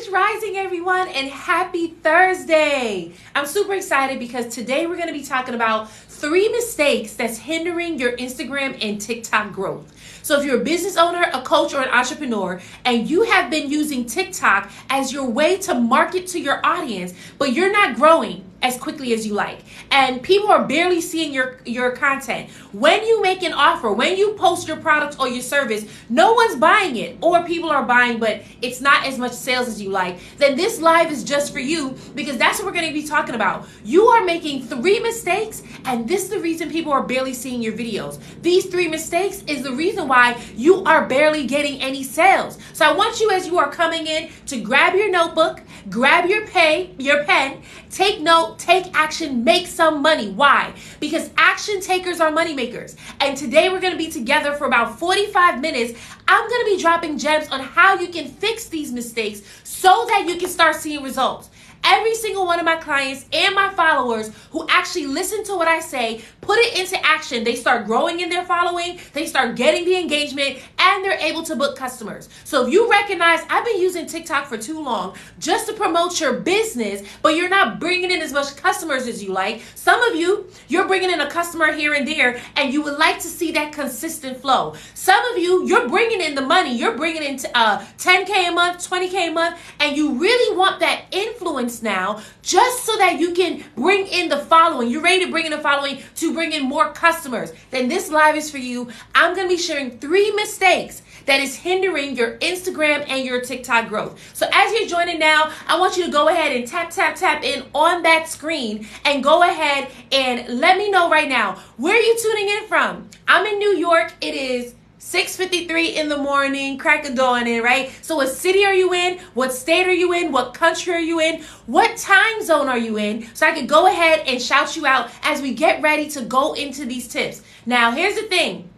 Rich Rising, everyone, and happy Thursday. I'm super excited because today we're going to be talking about 3 mistakes that's hindering your Instagram and TikTok growth. So if you're a business owner, a coach, or an entrepreneur, and you have been using TikTok as your way to market to your audience, but you're not growing as quickly as you like, and people are barely seeing your content. When you make an offer, when you post your product or your service, no one's buying it, or people are buying, but it's not as much sales as you like, then this live is just for you, because that's what we're going to be talking about. You are making 3 mistakes, and this is the reason people are barely seeing your videos. These 3 mistakes is the reason why you are barely getting any sales. So I want you, as you are coming in, to grab your notebook, grab your pen, take note, take action, make some money. Why? Because action takers are money makers. And today we're going to be together for about 45 minutes. I'm going to be dropping gems on how you can fix these mistakes so that you can start seeing results. Every single one of my clients and my followers who actually listen to what I say, put it into action, they start growing in their following, they start getting the engagement, and they're able to book customers. So if you recognize I've been using TikTok for too long just to promote your business, but you're not bringing in as much customers as you like, some of you, you're bringing in a customer here and there, and you would like to see that consistent flow. Some of you, you're bringing in the money, you're bringing in $10K a month, $20K a month, and you really want that influence now, just so that you can bring in the following. You're ready to bring in the following to bring in more customers. Then this live is for you. I'm going to be sharing 3 mistakes that is hindering your Instagram and your TikTok growth. So as you're joining now, I want you to go ahead and tap in on that screen and go ahead and let me know right now, where are you tuning in from? I'm in New York. It is 6:53 in the morning, crack of dawn in, right? So what city are you in? What state are you in? What country are you in? What time zone are you in? So I could go ahead and shout you out as we get ready to go into these tips. Now, here's the thing.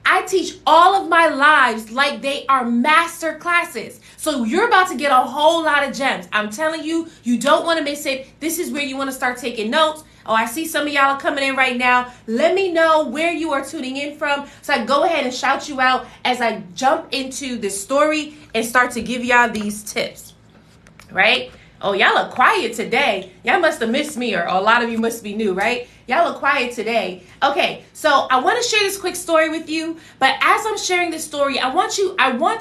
I teach all of my lives like they are master classes. So you're about to get a whole lot of gems. I'm telling you, you don't want to miss it. This is where you want to start taking notes. Oh, I see some of y'all are coming in right now. Let me know where you are tuning in from so I can go ahead and shout you out as I jump into this story and start to give y'all these tips, right? Oh, y'all are quiet today. Y'all must have missed me, or a lot of you must be new, right? Y'all are quiet today. Okay, so I want to share this quick story with you, but as I'm sharing this story, I want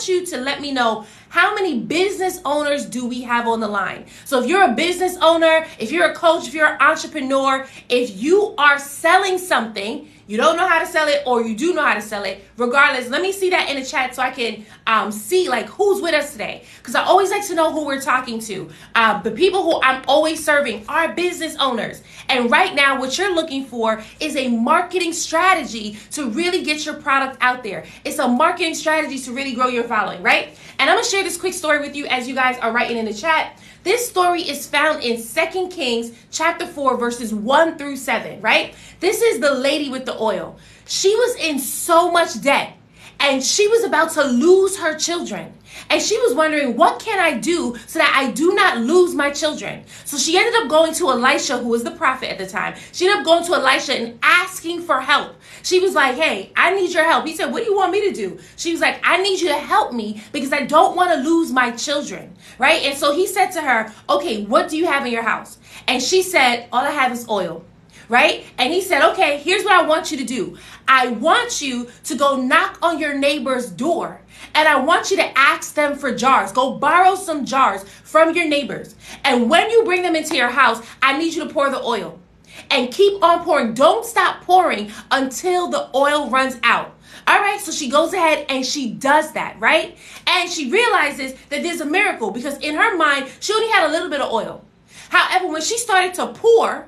you to let me know, how many business owners do we have on the line? So if you're a business owner, if you're a coach, if you're an entrepreneur, if you are selling something, you don't know how to sell it, or you do know how to sell it, regardless, let me see that in the chat so I can see like who's with us today. Because I always like to know who we're talking to. The people who I'm always serving are business owners. And right now, what you're looking for is a marketing strategy to really get your product out there. It's a marketing strategy to really grow your following, right? And I'm going to share this quick story with you as you guys are writing in the chat. This story is found in 2 Kings chapter 4, verses 1 through 7, right? This is the lady with the oil. She was in so much debt, and she was about to lose her children. And she was wondering, what can I do so that I do not lose my children? So she ended up going to Elisha, who was the prophet at the time. She ended up going to Elisha and asking for help. She was like, hey, I need your help. He said, what do you want me to do? She was like, I need you to help me because I don't want to lose my children, right? And so he said to her, okay, what do you have in your house? And she said, all I have is oil. Right? And he said, okay, here's what I want you to do. I want you to go knock on your neighbor's door, and I want you to ask them for jars. Go borrow some jars from your neighbors. And when you bring them into your house, I need you to pour the oil. And keep on pouring. Don't stop pouring until the oil runs out. All right, so she goes ahead and she does that, right? And she realizes that there's a miracle, because in her mind, she only had a little bit of oil. However, when she started to pour,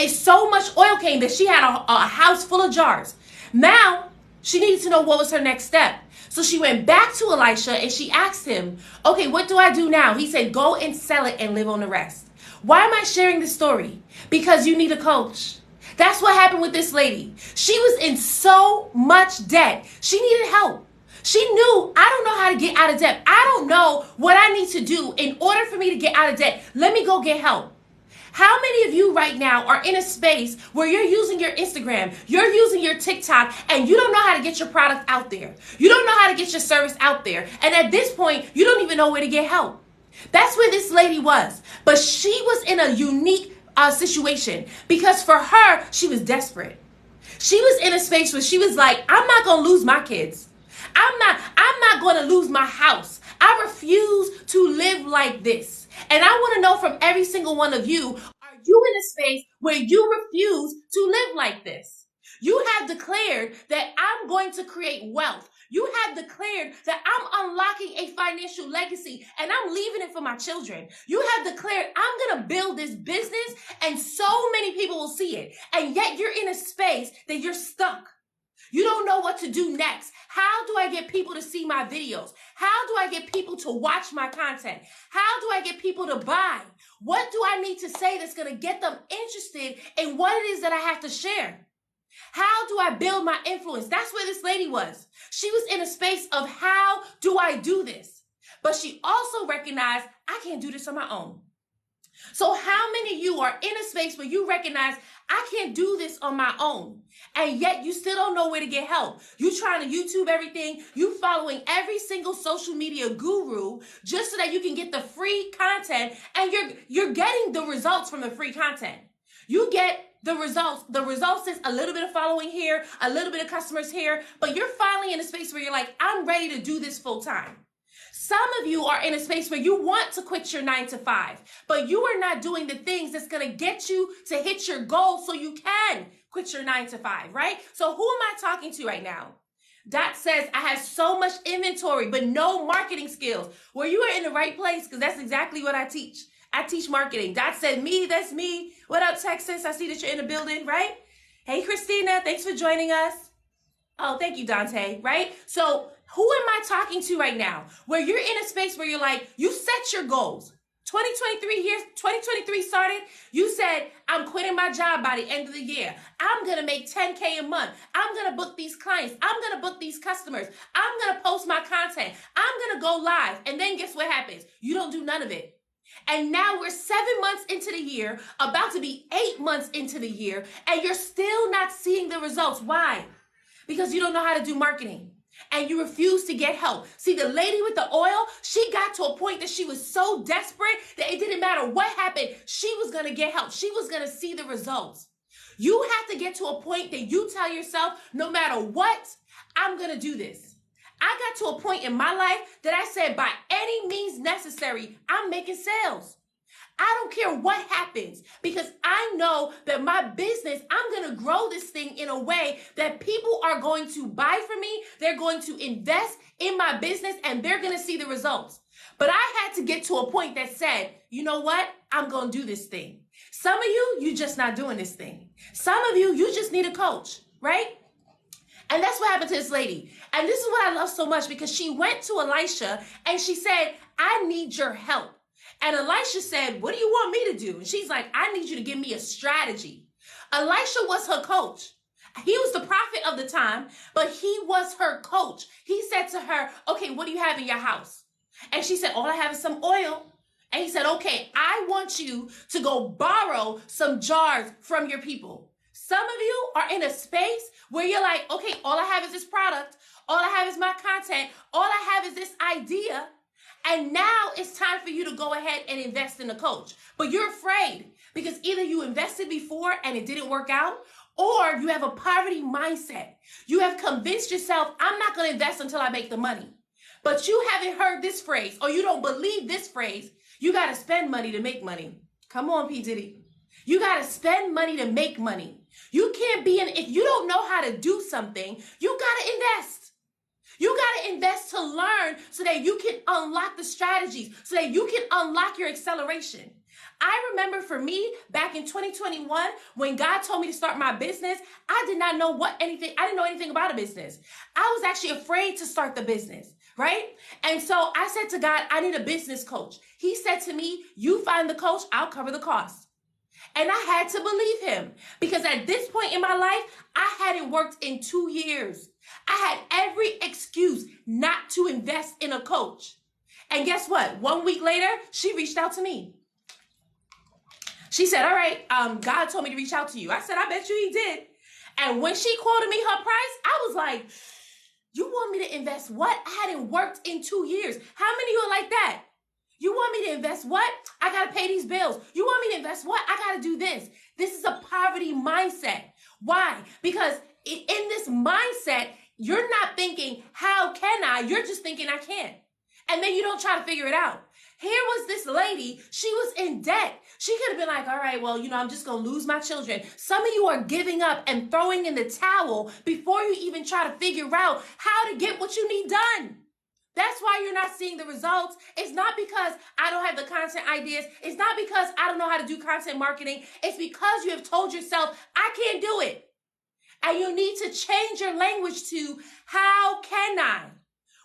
so much oil came that she had a house full of jars. Now, she needed to know what was her next step. So she went back to Elisha and she asked him, okay, what do I do now? He said, go and sell it and live on the rest. Why am I sharing this story? Because you need a coach. That's what happened with this lady. She was in so much debt. She needed help. She knew, I don't know how to get out of debt. I don't know what I need to do in order for me to get out of debt. Let me go get help. How many of you right now are in a space where you're using your Instagram, you're using your TikTok, and you don't know how to get your product out there? You don't know how to get your service out there. And at this point, you don't even know where to get help. That's where this lady was. But she was in a unique situation because for her, she was desperate. She was in a space where she was like, I'm not going to lose my kids. I'm not going to lose my house. I refuse to live like this. And I want to know from every single one of you, are you in a space where you refuse to live like this? You have declared that I'm going to create wealth. You have declared that I'm unlocking a financial legacy and I'm leaving it for my children. You have declared I'm going to build this business and so many people will see it. And yet you're in a space that you're stuck. You don't know what to do next. How do I get people to see my videos? How do I get people to watch my content? How do I get people to buy? What do I need to say that's going to get them interested in what it is that I have to share? How do I build my influence? That's where this lady was. She was in a space of how do I do this? But she also recognized I can't do this on my own. So how many of you are in a space where you recognize I can't do this on my own, and yet you still don't know where to get help? You trying to YouTube everything, you following every single social media guru just so that you can get the free content, and you're getting the results from the free content. You get the results. The results is a little bit of following here, a little bit of customers here, but you're finally in a space where you're like, I'm ready to do this full time. Some of you are in a space where you want to quit your 9 to 5, but you are not doing the things that's going to get you to hit your goal so you can quit your 9 to 5, right? So who am I talking to right now? Dot says, I have so much inventory, but no marketing skills. Well, you are in the right place because that's exactly what I teach. I teach marketing. Dot said, me, that's me. What up, Texas? I see that you're in the building, right? Hey, Christina, thanks for joining us. Oh, thank you, Dante, right? So who am I talking to right now? Where you're in a space where you're like, you set your goals. 2023 started. You said, I'm quitting my job by the end of the year. I'm going to make 10K a month. I'm going to book these clients. I'm going to book these customers. I'm going to post my content. I'm going to go live. And then guess what happens? You don't do none of it. And now we're 7 months into the year, about to be 8 months into the year, and you're still not seeing the results. Why? Because you don't know how to do marketing and you refuse to get help. See, the lady with the oil, she got to a point that she was so desperate that it didn't matter what happened. She was going to get help. She was going to see the results. You have to get to a point that you tell yourself, no matter what, I'm going to do this. I got to a point in my life that I said, by any means necessary, I'm making sales. I don't care what happens because I know that my business, I'm going to grow this thing in a way that people are going to buy from me. They're going to invest in my business and they're going to see the results. But I had to get to a point that said, you know what? I'm going to do this thing. Some of you just not doing this thing. Some of you just need a coach, right? And that's what happened to this lady. And this is what I love so much because she went to Elisha and she said, I need your help. And Elisha said, what do you want me to do? And she's like, I need you to give me a strategy. Elisha was her coach. He was the prophet of the time, but he was her coach. He said to her, okay, what do you have in your house? And she said, all I have is some oil. And he said, okay, I want you to go borrow some jars from your people. Some of you are in a space where you're like, okay, all I have is this product. All I have is my content. All I have is this idea. And now it's time for you to go ahead and invest in a coach. But you're afraid because either you invested before and it didn't work out, or you have a poverty mindset. You have convinced yourself, I'm not going to invest until I make the money. But you haven't heard this phrase, or you don't believe this phrase. You got to spend money to make money. Come on, P. Diddy. You got to spend money to make money. You can't be if you don't know how to do something, you got to invest. You got to invest to learn so that you can unlock the strategies, so that you can unlock your acceleration. I remember for me back in 2021, when God told me to start my business, I did not know I didn't know anything about a business. I was actually afraid to start the business, right? And so I said to God, I need a business coach. He said to me, you find the coach, I'll cover the cost. And I had to believe him because at this point in my life, I hadn't worked in 2 years. I had every excuse not to invest in a coach. And guess what? 1 week later, she reached out to me. She said, all right, God told me to reach out to you. I said, I bet you he did. And when she quoted me her price, I was like, you want me to invest what? I hadn't worked in 2 years. How many of you are like that? You want me me to invest what? I got to pay these bills. You want me to invest what? I got to do this. This is a poverty mindset. Why? Because in this mindset, you're not thinking, how can I? You're just thinking, I can't. And then you don't try to figure it out. Here was this lady. She was in debt. She could have been like, all right, well, I'm just going to lose my children. Some of you are giving up and throwing in the towel before you even try to figure out how to get what you need done. That's why you're not seeing the results. It's not because I don't have the content ideas. It's not because I don't know how to do content marketing. It's because you have told yourself, I can't do it. And you need to change your language to, how can I?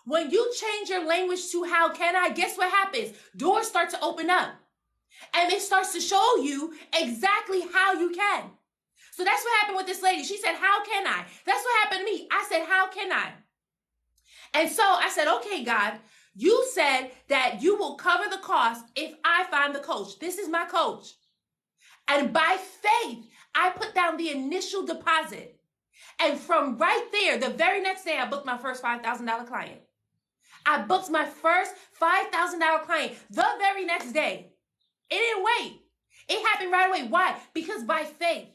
When you change your language to how can I, guess what happens? Doors start to open up. And it starts to show you exactly how you can. So that's what happened with this lady. She said, how can I? That's what happened to me. I said, how can I? And so I said, okay, God, you said that you will cover the cost if I find the coach. This is my coach. And by faith, I put down the initial deposit. And from right there, the very next day, I booked my first $5,000 client. I booked my first $5,000 client the very next day. It didn't wait. It happened right away. Why? Because by faith.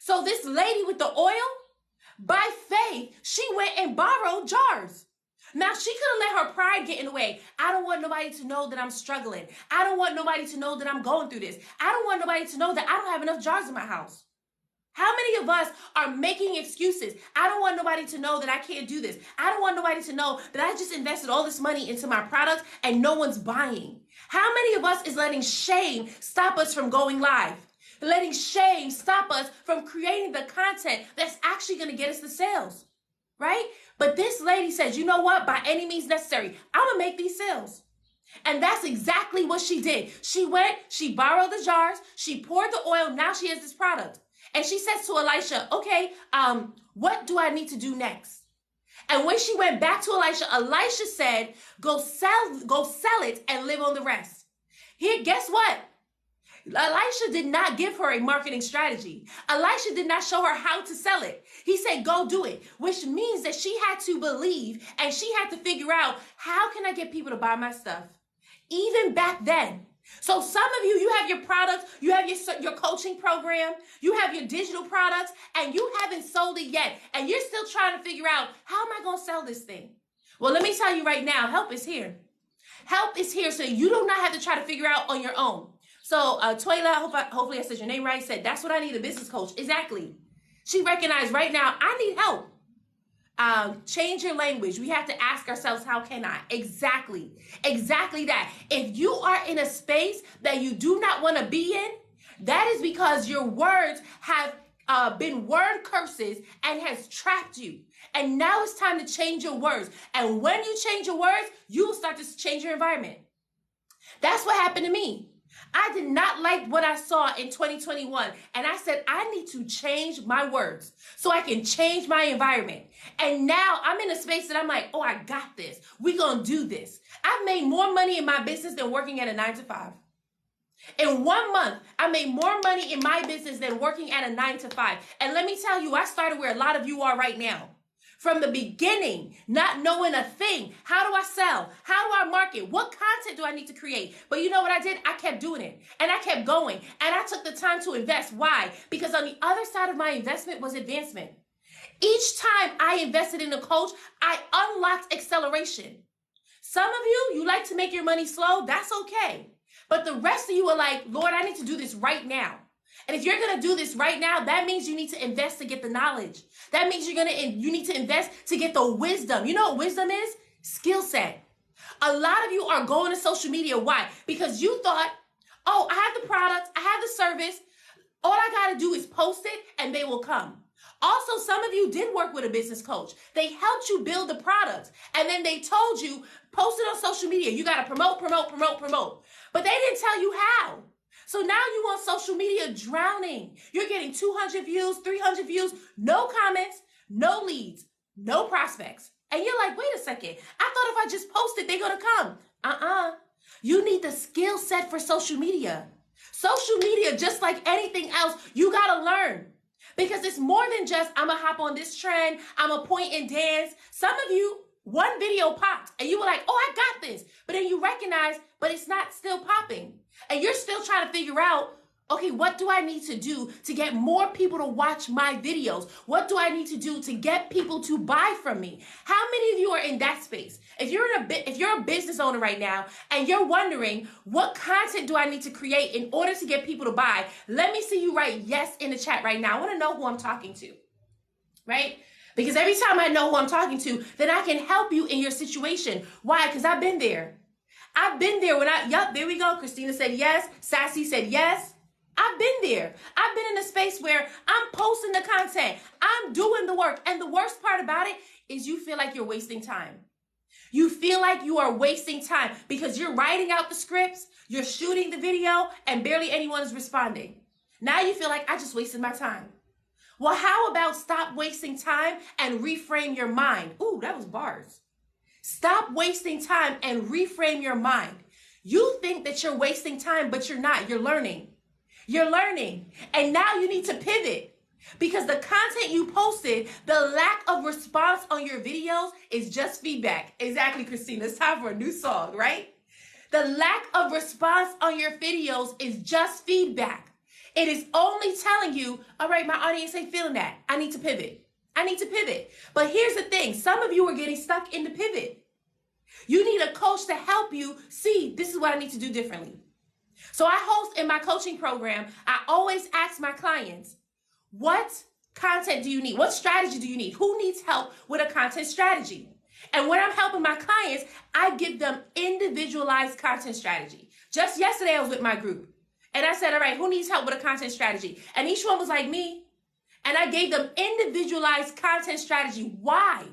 So this lady with the oil, by faith, she went and borrowed jars. Now, she could have let her pride get in the way. I don't want nobody to know that I'm struggling. I don't want nobody to know that I'm going through this. I don't want nobody to know that I don't have enough jars in my house. How many of us are making excuses? I don't want nobody to know that I can't do this. I don't want nobody to know that I just invested all this money into my products and no one's buying. How many of us is letting shame stop us from going live? Letting shame stop us from creating the content that's actually going to get us the sales, right? But this lady says, you know what? By any means necessary, I'm going to make these sales. And that's exactly what she did. She went, she borrowed the jars, she poured the oil. Now she has this product. And she says to Elisha, okay, what do I need to do next? And when she went back to Elisha said, go sell it and live on the rest. Here, guess what? Elisha did not give her a marketing strategy. Elisha did not show her how to sell it. He said, go do it, which means that she had to believe and she had to figure out, how can I get people to buy my stuff? Even back then. So some of you have your products, you have your coaching program, you have your digital products, and you haven't sold it yet. And you're still trying to figure out, how am I going to sell this thing? Well, let me tell you right now, help is here. Help is here so you do not have to try to figure out on your own. So Toyla, hopefully I said your name right, said, that's what I need, a business coach. Exactly. She recognized right now, I need help. Change your language. We have to ask ourselves, how can I? Exactly that. If you are in a space that you do not want to be in, that is because your words have been word curses and has trapped you. And now it's time to change your words. And when you change your words, you will start to change your environment. That's what happened to me. I did not like what I saw in 2021. And I said, I need to change my words so I can change my environment. And now I'm in a space that I'm like, oh, I got this. We're going to do this. I've made more money in my business than working at a 9-to-5. In 1 month, I made more money in my business than working at a 9-to-5. And let me tell you, I started where a lot of you are right now. From the beginning, not knowing a thing. How do I sell? How do I market? What content do I need to create? But you know what I did? I kept doing it and I kept going and I took the time to invest. Why? Because on the other side of my investment was advancement. Each time I invested in a coach, I unlocked acceleration. Some of you like to make your money slow. That's okay. But the rest of you are like, Lord, I need to do this right now. And if you're going to do this right now, that means you need to invest to get the knowledge. That means you need to invest to get the wisdom. You know what wisdom is? Skill set. A lot of you are going to social media. Why? Because you thought, oh, I have the product, I have the service. All I got to do is post it and they will come. Also, some of you did work with a business coach. They helped you build the product. And then they told you, post it on social media. You got to promote. But they didn't tell you how. So now you on social media drowning. You're getting 200 views, 300 views, no comments, no leads, no prospects. And you're like, wait a second. I thought if I just posted, they're going to come. You need the skill set for social media. Social media, just like anything else, you got to learn. Because it's more than just, I'm going to hop on this trend. I'm going to point and dance. Some of you One video popped and you were like, oh, I got this. But then you recognize, but it's not still popping. And you're still trying to figure out, okay, what do I need to do to get more people to watch my videos? What do I need to do to get people to buy from me? How many of you are in that space? If you're a business owner right now and you're wondering, what content do I need to create in order to get people to buy? Let me see you write yes in the chat right now. I want to know who I'm talking to, right? Because every time I know who I'm talking to, then I can help you in your situation. Why? Because I've been there. I've been there there we go. Christina said yes. Sassy said yes. I've been there. I've been in a space where I'm posting the content. I'm doing the work. And the worst part about it is you feel like you're wasting time. You feel like you are wasting time because you're writing out the scripts, you're shooting the video, and barely anyone is responding. Now you feel like I just wasted my time. Well, how about stop wasting time and reframe your mind? Ooh, that was bars. Stop wasting time and reframe your mind. You think that you're wasting time, but you're not. You're learning. You're learning. And now you need to pivot because the content you posted, the lack of response on your videos is just feedback. Exactly, Christina. It's time for a new song, right? The lack of response on your videos is just feedback. It is only telling you, all right, my audience ain't feeling that. I need to pivot. I need to pivot. But here's the thing. Some of you are getting stuck in the pivot. You need a coach to help you see this is what I need to do differently. So I host in my coaching program, I always ask my clients, what content do you need? What strategy do you need? Who needs help with a content strategy? And when I'm helping my clients, I give them individualized content strategy. Just yesterday, I was with my group. And I said, all right, who needs help with a content strategy? And each one was like me. And I gave them individualized content strategy. Why?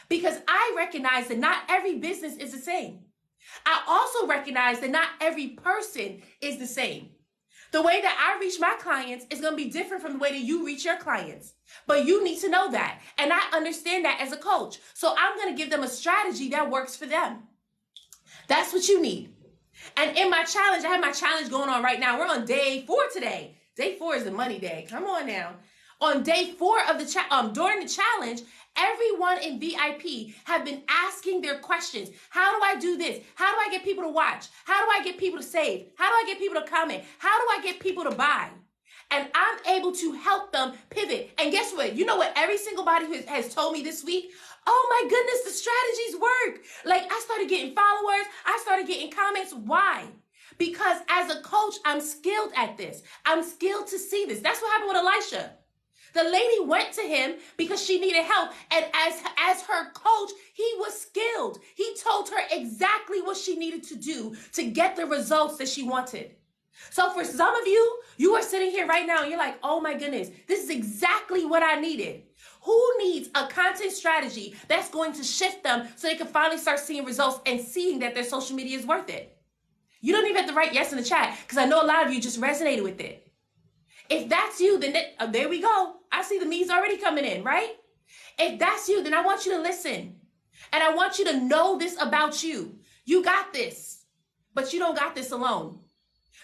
Because I recognize that not every business is the same. I also recognize that not every person is the same. The way that I reach my clients is going to be different from the way that you reach your clients. But you need to know that. And I understand that as a coach. So I'm going to give them a strategy that works for them. That's what you need. And in my challenge, I have my challenge going on right now. We're on day 4 today. Day 4 is the money day. Come on now. On day 4 of the during the challenge, everyone in VIP have been asking their questions. How do I do this? How do I get people to watch? How do I get people to save? How do I get people to comment? How do I get people to buy? And I'm able to help them pivot. And guess what? You know what every single body has told me this week? Oh my goodness, the strategies work. Like I started getting followers. I started getting comments. Why? Because as a coach, I'm skilled at this. I'm skilled to see this. That's what happened with Elisha. The lady went to him because she needed help. And as her coach, he was skilled. He told her exactly what she needed to do to get the results that she wanted. So for some of you, you are sitting here right now and you're like, oh my goodness, this is exactly what I needed. Who needs a content strategy that's going to shift them so they can finally start seeing results and seeing that their social media is worth it? You don't even have to write yes in the chat because I know a lot of you just resonated with it. If that's you, then there we go. I see the me's already coming in, right? If that's you, then I want you to listen. And I want you to know this about you. You got this, but you don't got this alone.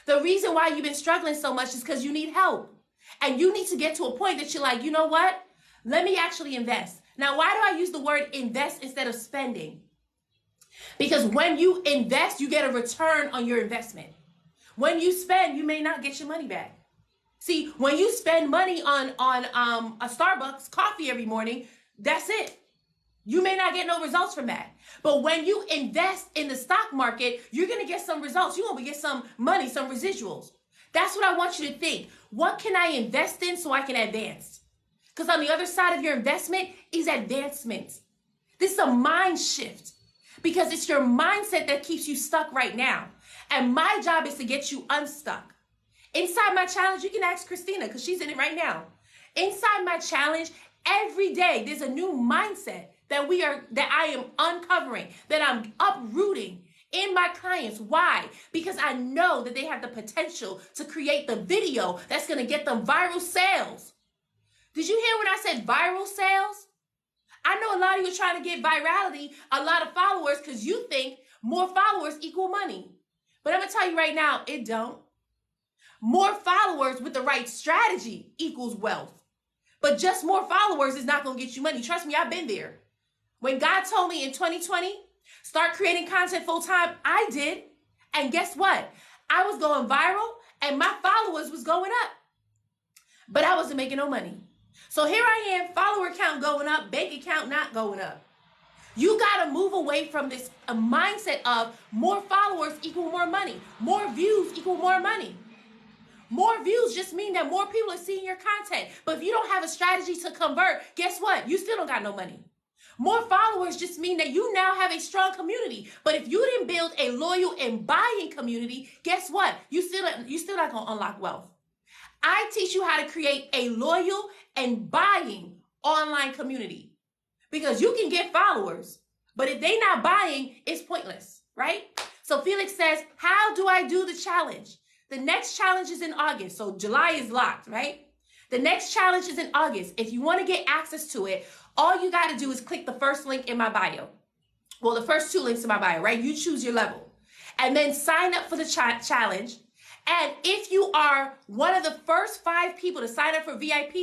The reason why you've been struggling so much is because you need help. And you need to get to a point that you're like, you know what? Let me actually invest. Now, why do I use the word invest instead of spending? Because when you invest, you get a return on your investment. When you spend, you may not get your money back. See, when you spend money on a Starbucks coffee every morning, that's it. You may not get no results from that. But when you invest in the stock market, you're going to get some results. You're going to get some money, some residuals. That's what I want you to think. What can I invest in so I can advance? Because on the other side of your investment is advancement. This is a mind shift because it's your mindset that keeps you stuck right now. And my job is to get you unstuck. Inside my challenge, you can ask Christina because she's in it right now. Inside my challenge, every day there's a new mindset that I am uncovering, that I'm uprooting in my clients. Why? Because I know that they have the potential to create the video that's going to get them viral sales. Did you hear when I said viral sales? I know a lot of you are trying to get virality, a lot of followers, because you think more followers equal money. But I'm going to tell you right now, it don't. More followers with the right strategy equals wealth. But just more followers is not going to get you money. Trust me, I've been there. When God told me in 2020, start creating content full time, I did. And guess what? I was going viral and my followers was going up, but I wasn't making no money. So here I am, follower count going up, bank account not going up. You got to move away from this mindset of more followers equal more money. More views equal more money. More views just mean that more people are seeing your content. But if you don't have a strategy to convert, guess what? You still don't got no money. More followers just mean that you now have a strong community. But if you didn't build a loyal and buying community, guess what? You still not going to unlock wealth. I teach you how to create a loyal and buying online community because you can get followers, but if they not buying, it's pointless, right? So Felix says, how do I do the challenge? The next challenge is in August. So July is locked, right? The next challenge is in August. If you want to get access to it, all you got to do is click the first link in my bio. Well, the first 2 links in my bio, right? You choose your level and then sign up for the challenge. And if you are one of the first 5 people to sign up for VIP,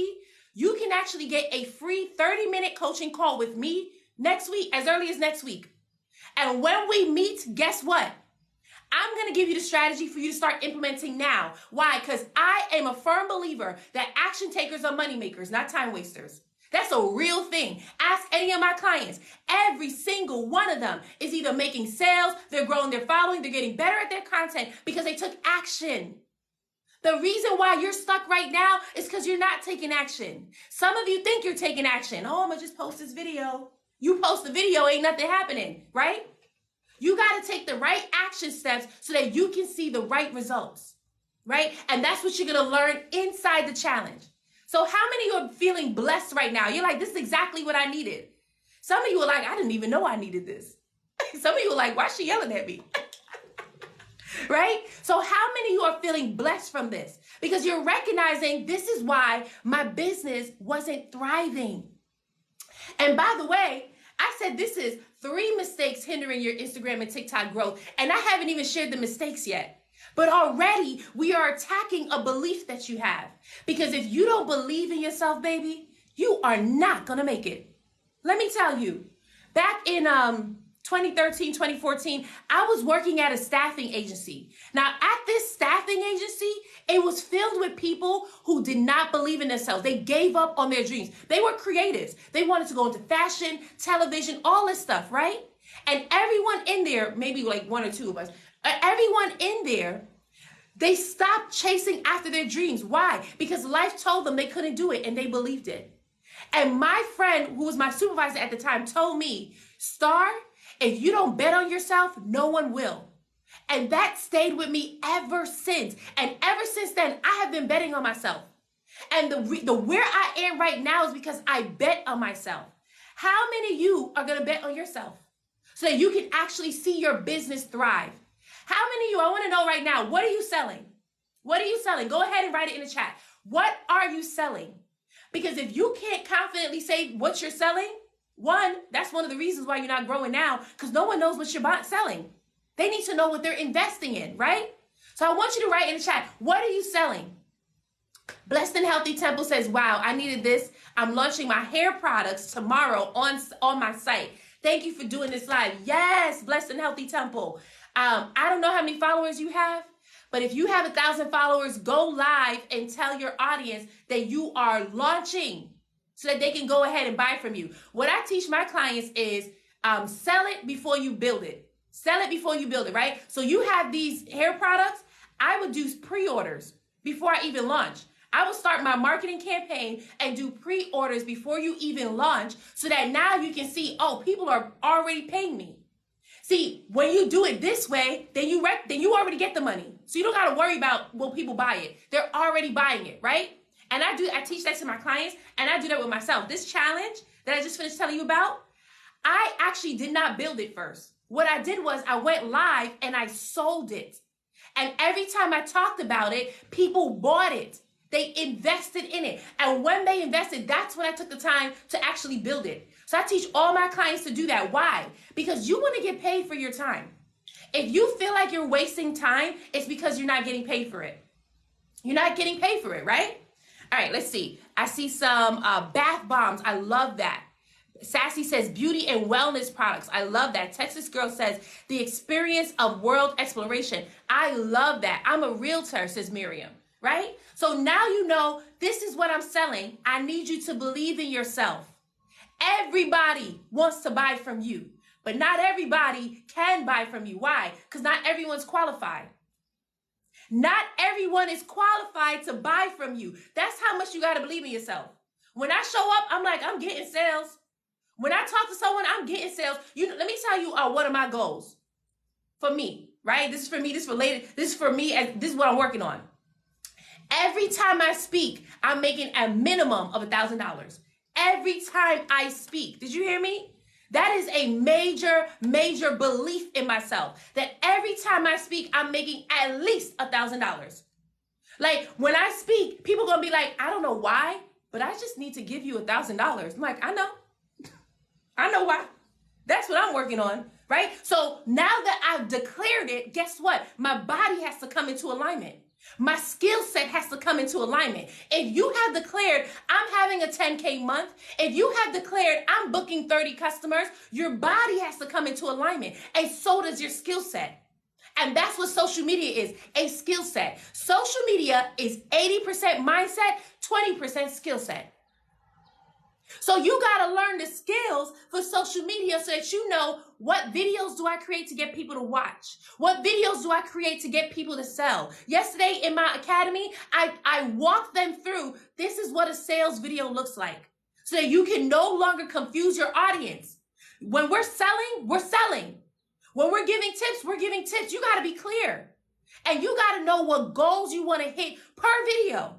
you can actually get a free 30-minute coaching call with me next week, as early as next week. And when we meet, guess what? I'm going to give you the strategy for you to start implementing now. Why? Because I am a firm believer that action takers are money makers, not time wasters. That's a real thing. Ask any of my clients. Every single one of them is either making sales, they're growing their following, they're getting better at their content because they took action. The reason why you're stuck right now is because you're not taking action. Some of you think you're taking action. Oh, I'm going to just post this video. You post the video, ain't nothing happening, right? You got to take the right action steps so that you can see the right results, right? And that's what you're going to learn inside the challenge. So how many of you are feeling blessed right now? You're like, this is exactly what I needed. Some of you are like, I didn't even know I needed this. Some of you are like, why is she yelling at me? Right? So how many of you are feeling blessed from this? Because you're recognizing this is why my business wasn't thriving. And by the way, I said this is 3 mistakes hindering your Instagram and TikTok growth. And I haven't even shared the mistakes yet. But already we are attacking a belief that you have. Because if you don't believe in yourself, baby, you are not going to make it. Let me tell you, back in 2013, 2014, I was working at a staffing agency. Now, at this staffing agency, it was filled with people who did not believe in themselves. They gave up on their dreams. They were creatives. They wanted to go into fashion, television, all this stuff, right? And everyone in there, maybe like 1 or 2 of us, everyone in there, they stopped chasing after their dreams. Why? Because life told them they couldn't do it and they believed it. And my friend, who was my supervisor at the time, told me, Star, if you don't bet on yourself, no one will. And that stayed with me ever since. And ever since then, I have been betting on myself. And the where I am right now is because I bet on myself. How many of you are going to bet on yourself so that you can actually see your business thrive? How many of you, I want to know right now, what are you selling? What are you selling? Go ahead and write it in the chat. What are you selling? Because if you can't confidently say what you're selling, one, that's one of the reasons why you're not growing now, because no one knows what you're selling. They need to know what they're investing in, right? So I want you to write in the chat, what are you selling? Blessed and Healthy Temple says, wow, I needed this. I'm launching my hair products tomorrow on my site. Thank you for doing this live. Yes, Blessed and Healthy Temple. I don't know how many followers you have, but if you have 1,000 followers, go live and tell your audience that you are launching so that they can go ahead and buy from you. What I teach my clients is sell it before you build it. Sell it before you build it, right? So you have these hair products. I would do pre-orders before I even launch. I will start my marketing campaign and do pre-orders before you even launch so that now you can see, oh, people are already paying me. See, when you do it this way, then you already get the money. So you don't got to worry about will people buy it. They're already buying it, right? And I teach that to my clients and I do that with myself. This challenge that I just finished telling you about, I actually did not build it first. What I did was I went live and I sold it. And every time I talked about it, people bought it. They invested in it. And when they invested, that's when I took the time to actually build it. So I teach all my clients to do that. Why? Because you want to get paid for your time. If you feel like you're wasting time, it's because you're not getting paid for it. You're not getting paid for it, right? All right, let's see. I see some bath bombs. I love that. Sassy says beauty and wellness products. I love that. Texas Girl says the experience of world exploration. I love that. I'm a realtor, says Miriam, right? So now you know this is what I'm selling. I need you to believe in yourself. Everybody wants to buy from you, but not everybody can buy from you. Why? Because not everyone's qualified. Not everyone is qualified to buy from you. That's how much you got to believe in yourself. When I show up, I'm like, I'm getting sales. When I talk to someone, I'm getting sales. Let me tell you one of my goals for me, right? This is for me. This is related. This is for me. This is what I'm working on. Every time I speak, I'm making a minimum of $1,000. Every time I speak. Did you hear me? That is a major, major belief in myself that every time I speak, I'm making at least $1,000. Like when I speak, people are going to be like, I don't know why, but I just need to give you $1,000. I'm like, I know why. That's what I'm working on, right? So now that I've declared it, guess what? My body has to come into alignment. My skill set has to come into alignment. If you have declared, I'm having a 10K month, if you have declared, I'm booking 30 customers, your body has to come into alignment. And so does your skill set. And that's what social media is, a skill set. Social media is 80% mindset, 20% skill set. So you got to learn the skills for social media so that you know what videos do I create to get people to watch? What videos do I create to get people to sell? Yesterday in my academy, I walked them through, this is what a sales video looks like so that you can no longer confuse your audience. When we're selling, we're selling. When we're giving tips, we're giving tips. You got to be clear. And you got to know what goals you want to hit per video.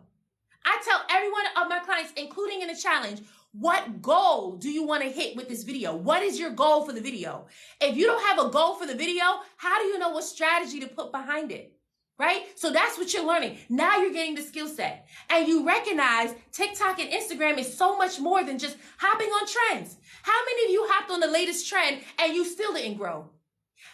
I tell every one of my clients, including in the challenge, what goal do you want to hit with this video? What is your goal for the video? If you don't have a goal for the video, how do you know what strategy to put behind it? Right? So that's what you're learning. Now you're getting the skill set. And you recognize TikTok and Instagram is so much more than just hopping on trends. How many of you hopped on the latest trend and you still didn't grow?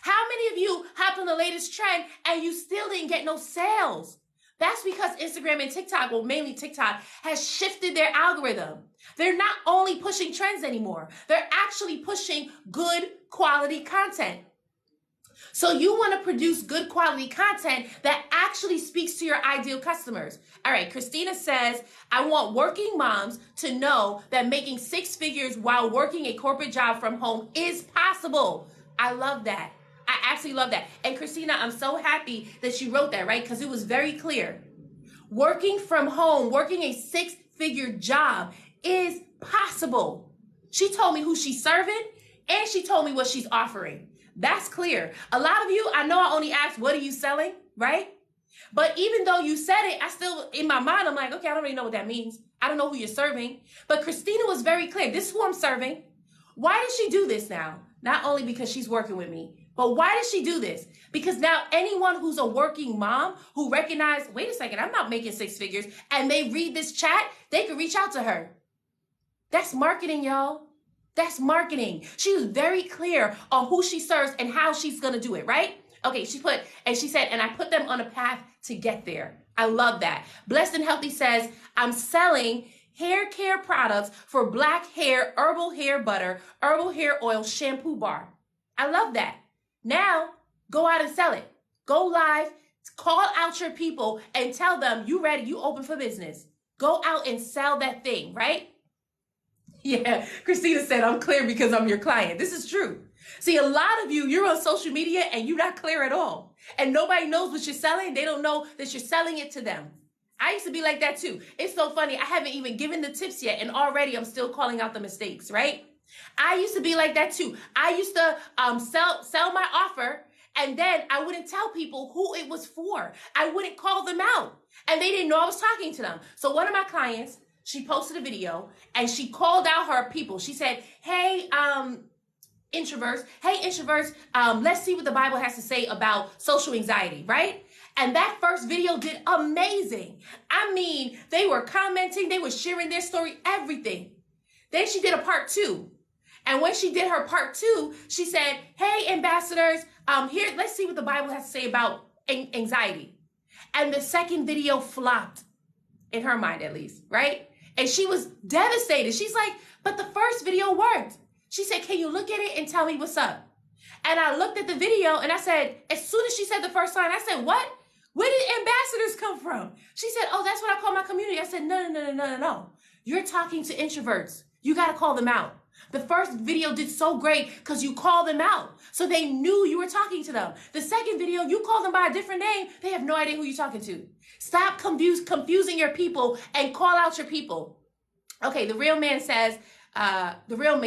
How many of you hopped on the latest trend and you still didn't get no sales? That's because Instagram and TikTok, well, mainly TikTok, has shifted their algorithm. They're not only pushing trends anymore. They're actually pushing good quality content. So you want to produce good quality content that actually speaks to your ideal customers. All right, Christina says, I want working moms to know that making 6 figures while working a corporate job from home is possible. I love that. I absolutely love that. And Christina, I'm so happy that you wrote that, right? Because it was very clear. Working from home, working a 6-figure job is possible. She told me who she's serving and she told me what she's offering. That's clear. A lot of you, I know I only asked, what are you selling, right? But even though you said it, I still, in my mind, I'm like, okay, I don't really know what that means. I don't know who you're serving. But Christina was very clear. This is who I'm serving. Why does she do this now? Not only because she's working with me, but why does she do this? Because now anyone who's a working mom who recognizes, wait a second, I'm not making 6 figures, and they read this chat, they can reach out to her. That's marketing, y'all. That's marketing. She was very clear on who she serves and how she's going to do it, right? Okay, she said, and I put them on a path to get there. I love that. Blessed and Healthy says, I'm selling hair care products for black hair, herbal hair butter, herbal hair oil, shampoo bar. I love that. Now, go out and sell it. Go live, call out your people and tell them you ready, you open for business. Go out and sell that thing, right? Yeah, Christina said, I'm clear because I'm your client. This is true. See, a lot of you, you're on social media and you're not clear at all. And nobody knows what you're selling. They don't know that you're selling it to them. I used to be like that too. It's so funny. I haven't even given the tips yet. And already I'm still calling out the mistakes, right? I used to be like that too. I used to sell my offer and then I wouldn't tell people who it was for. I wouldn't call them out and they didn't know I was talking to them. So one of my clients, she posted a video and she called out her people. She said, hey, introverts, let's see what the Bible has to say about social anxiety, right? And that first video did amazing. I mean, they were commenting, they were sharing their story, everything. Then she did a part 2. And when she did her part 2, she said, hey, ambassadors, here, let's see what the Bible has to say about anxiety. And the second video flopped, in her mind at least, right? And she was devastated. She's like, but the first video worked. She said, can you look at it and tell me what's up? And I looked at the video and I said, as soon as she said the first line, I said, what? Where did ambassadors come from? She said, oh, that's what I call my community. I said, no. You're talking to introverts. You got to call them out. The first video did so great because you called them out. So they knew you were talking to them. The second video, you called them by a different name. They have no idea who you're talking to. Stop confusing your people and call out your people. Okay, the real man says, the real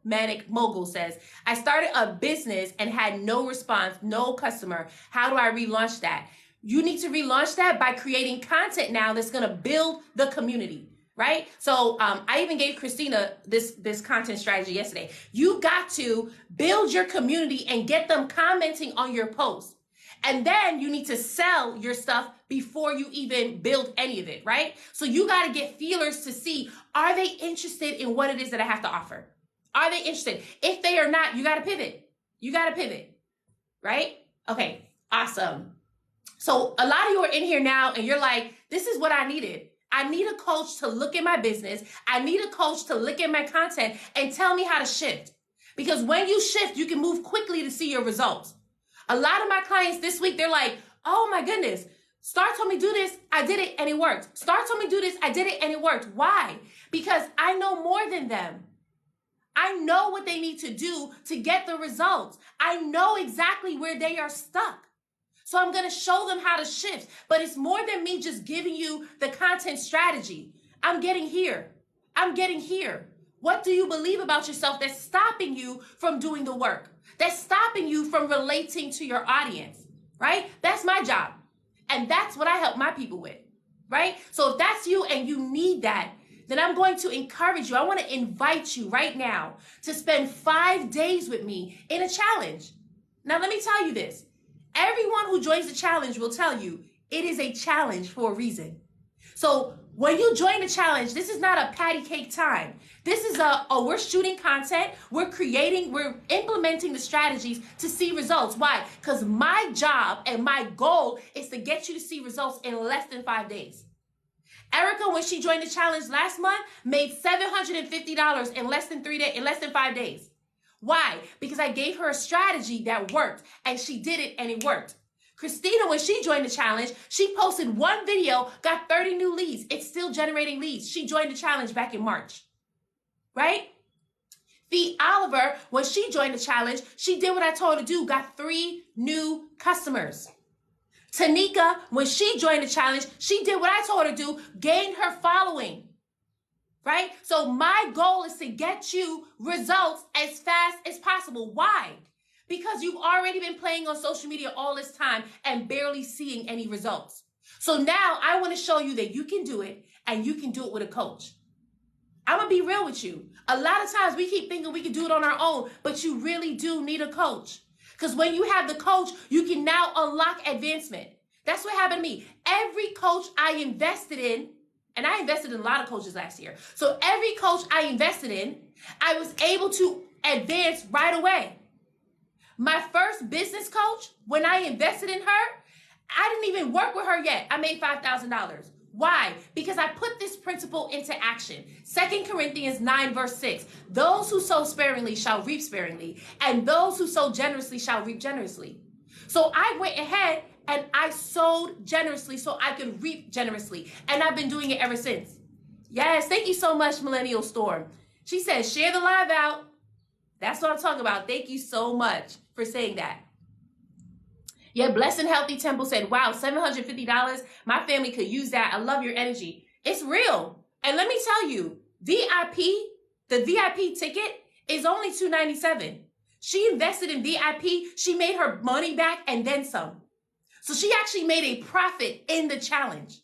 manic mogul says, I started a business and had no response, no customer. How do I relaunch that? You need to relaunch that by creating content now that's going to build the community, right? So I even gave Christina this content strategy yesterday. You got to build your community and get them commenting on your post. And then you need to sell your stuff before you even build any of it, right? So you got to get feelers to see, are they interested in what it is that I have to offer? Are they interested? If they are not, you got to pivot. You got to pivot, right? Okay, awesome. So a lot of you are in here now and you're like, this is what I needed. I need a coach to look at my business. I need a coach to look at my content and tell me how to shift. Because when you shift, you can move quickly to see your results. A lot of my clients this week, they're like, oh my goodness, Star told me do this, I did it and it worked. Star told me do this, I did it and it worked. Why? Because I know more than them. I know what they need to do to get the results. I know exactly where they are stuck. So I'm going to show them how to shift. But it's more than me just giving you the content strategy. I'm getting here. What do you believe about yourself that's stopping you from doing the work? That's stopping you from relating to your audience, right? That's my job. And that's what I help my people with, right? So if that's you and you need that, then I'm going to encourage you. I want to invite you right now to spend 5 days with me in a challenge. Now, let me tell you this. Everyone who joins the challenge will tell you it is a challenge for a reason. So when you join the challenge, this is not a patty cake time. This is we're shooting content, we're implementing the strategies to see results. Why? Because my job and my goal is to get you to see results in less than 5 days. Erica, when she joined the challenge last month, made $750 in less than 5 days. Why? Because I gave her a strategy that worked and she did it and it worked. Christina, when she joined the challenge, she posted one video, got 30 new leads. It's still generating leads. She joined the challenge back in March, right? Fee Oliver, when she joined the challenge, she did what I told her to do, got 3 new customers. Tanika, when she joined the challenge, she did what I told her to do, gained her following, right? So my goal is to get you results as fast as possible. Why? Because you've already been playing on social media all this time and barely seeing any results. So now I want to show you that you can do it and you can do it with a coach. I'm going to be real with you. A lot of times we keep thinking we can do it on our own, but you really do need a coach. Because when you have the coach, you can now unlock advancement. That's what happened to me. Every coach I invested in, and I invested in a lot of coaches last year. So every coach I invested in, I was able to advance right away. My first business coach, when I invested in her, I didn't even work with her yet. I made $5,000. Why? Because I put this principle into action. 2 Corinthians 9 verse 6. Those who sow sparingly shall reap sparingly, and those who sow generously shall reap generously. So I went ahead and I sowed generously so I could reap generously. And I've been doing it ever since. Yes, thank you so much, Millennial Storm. She says, share the live out. That's what I'm talking about. Thank you so much for saying that. Yeah, Blessed and Healthy Temple said, wow, $750. My family could use that. I love your energy. It's real. And let me tell you, the VIP ticket is only $297. She invested in VIP. She made her money back and then some. So she actually made a profit in the challenge.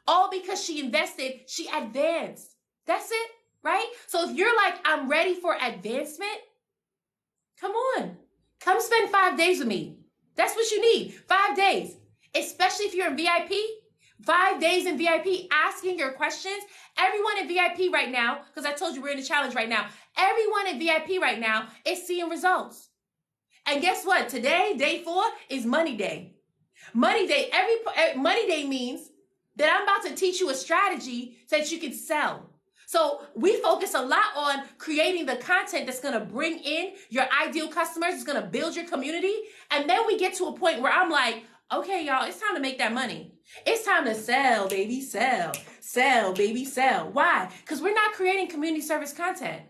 All because she invested, she advanced. That's it, right? So if you're like, I'm ready for advancement, come on. Come spend 5 days with me. That's what you need. 5 days, especially if you're in VIP. 5 days in VIP, asking your questions. Everyone in VIP right now, because I told you we're in the challenge right now. Everyone in VIP right now is seeing results. And guess what? Today, day 4 is Money Day. Money Day. Money Day means then I'm about to teach you a strategy so that you can sell. So we focus a lot on creating the content that's going to bring in your ideal customers. It's going to build your community. And then we get to a point where I'm like, okay, y'all, it's time to make that money. It's time to sell, baby, sell, baby, sell. Why? Because we're not creating community service content.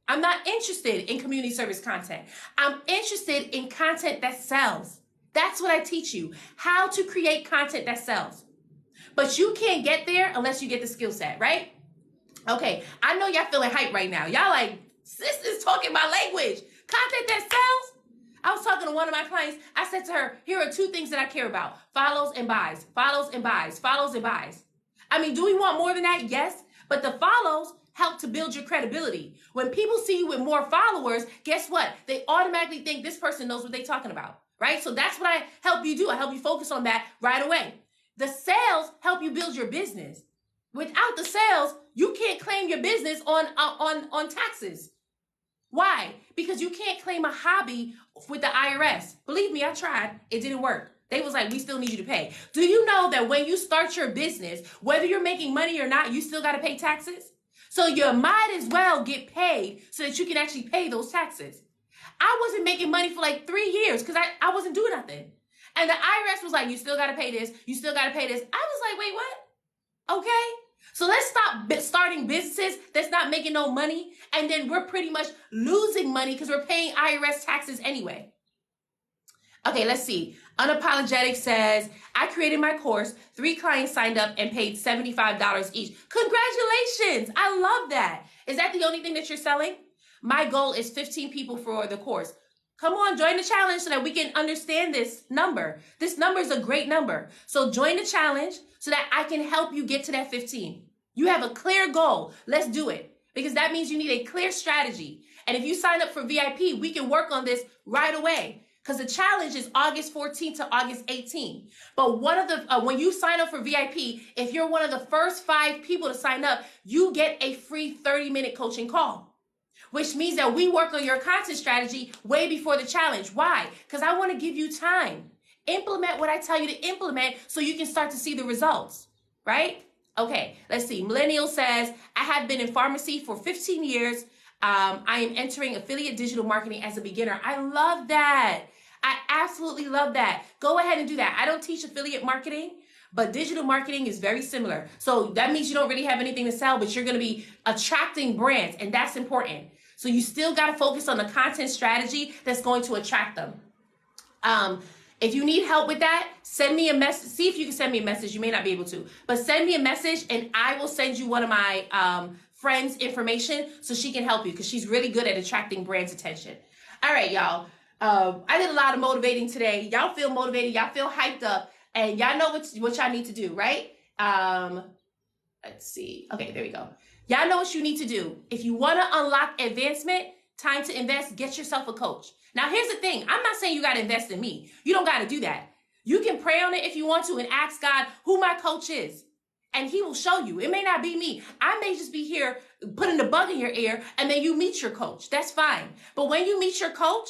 I'm not interested in community service content. I'm interested in content that sells. That's what I teach you, how to create content that sells. But you can't get there unless you get the skill set, right? Okay, I know y'all feeling hype right now. Y'all like, sis is talking my language. Content that sells. I was talking to one of my clients. I said to her, here are two things that I care about. Follows and buys, follows and buys, follows and buys. I mean, do we want more than that? Yes. But the follows help to build your credibility. When people see you with more followers, guess what? They automatically think this person knows what they're talking about, right? So that's what I help you do. I help you focus on that right away. The sales help you build your business. Without the sales, you can't claim your business on taxes. Why? Because you can't claim a hobby with the IRS. Believe me, I tried. It didn't work. They was like, we still need you to pay. Do you know that when you start your business, whether you're making money or not, you still got to pay taxes? So you might as well get paid so that you can actually pay those taxes. I wasn't making money for like 3 years because I wasn't doing nothing. And the IRS was like, you still got to pay this. You still got to pay this. I was like, wait, what? Okay, so let's stop starting businesses that's not making no money. And then we're pretty much losing money because we're paying IRS taxes anyway. Okay, let's see. Unapologetic says, I created my course. 3 clients signed up and paid $75 each. Congratulations. I love that. Is that the only thing that you're selling? My goal is 15 people for the course. Come on, join the challenge so that we can understand this number. This number is a great number. So join the challenge so that I can help you get to that 15. You have a clear goal. Let's do it. Because that means you need a clear strategy. And if you sign up for VIP, we can work on this right away. Because the challenge is August 14th to August 18th. But one of the when you sign up for VIP, if you're one of the first 5 people to sign up, you get a free 30-minute coaching call. Which means that we work on your content strategy way before the challenge. Why? Because I want to give you time. Implement what I tell you to implement so you can start to see the results, right? Okay, let's see. Millennial says, I have been in pharmacy for 15 years. I am entering affiliate digital marketing as a beginner. I love that. I absolutely love that. Go ahead and do that. I don't teach affiliate marketing, but digital marketing is very similar. So that means you don't really have anything to sell, but you're going to be attracting brands, and that's important. So you still got to focus on the content strategy that's going to attract them. If you need help with that, send me a message. See if you can send me a message. You may not be able to, but send me a message and I will send you one of my friends' information so she can help you because she's really good at attracting brands' attention. All right, y'all. I did a lot of motivating today. Y'all feel motivated. Y'all feel hyped up. And y'all know what y'all need to do, right? Let's see. Okay, there we go. Y'all know what you need to do. If you want to unlock advancement, time to invest, get yourself a coach. Now, here's the thing. I'm not saying you got to invest in me. You don't got to do that. You can pray on it if you want to and ask God who my coach is. And he will show you. It may not be me. I may just be here putting the bug in your ear and then you meet your coach. That's fine. But when you meet your coach,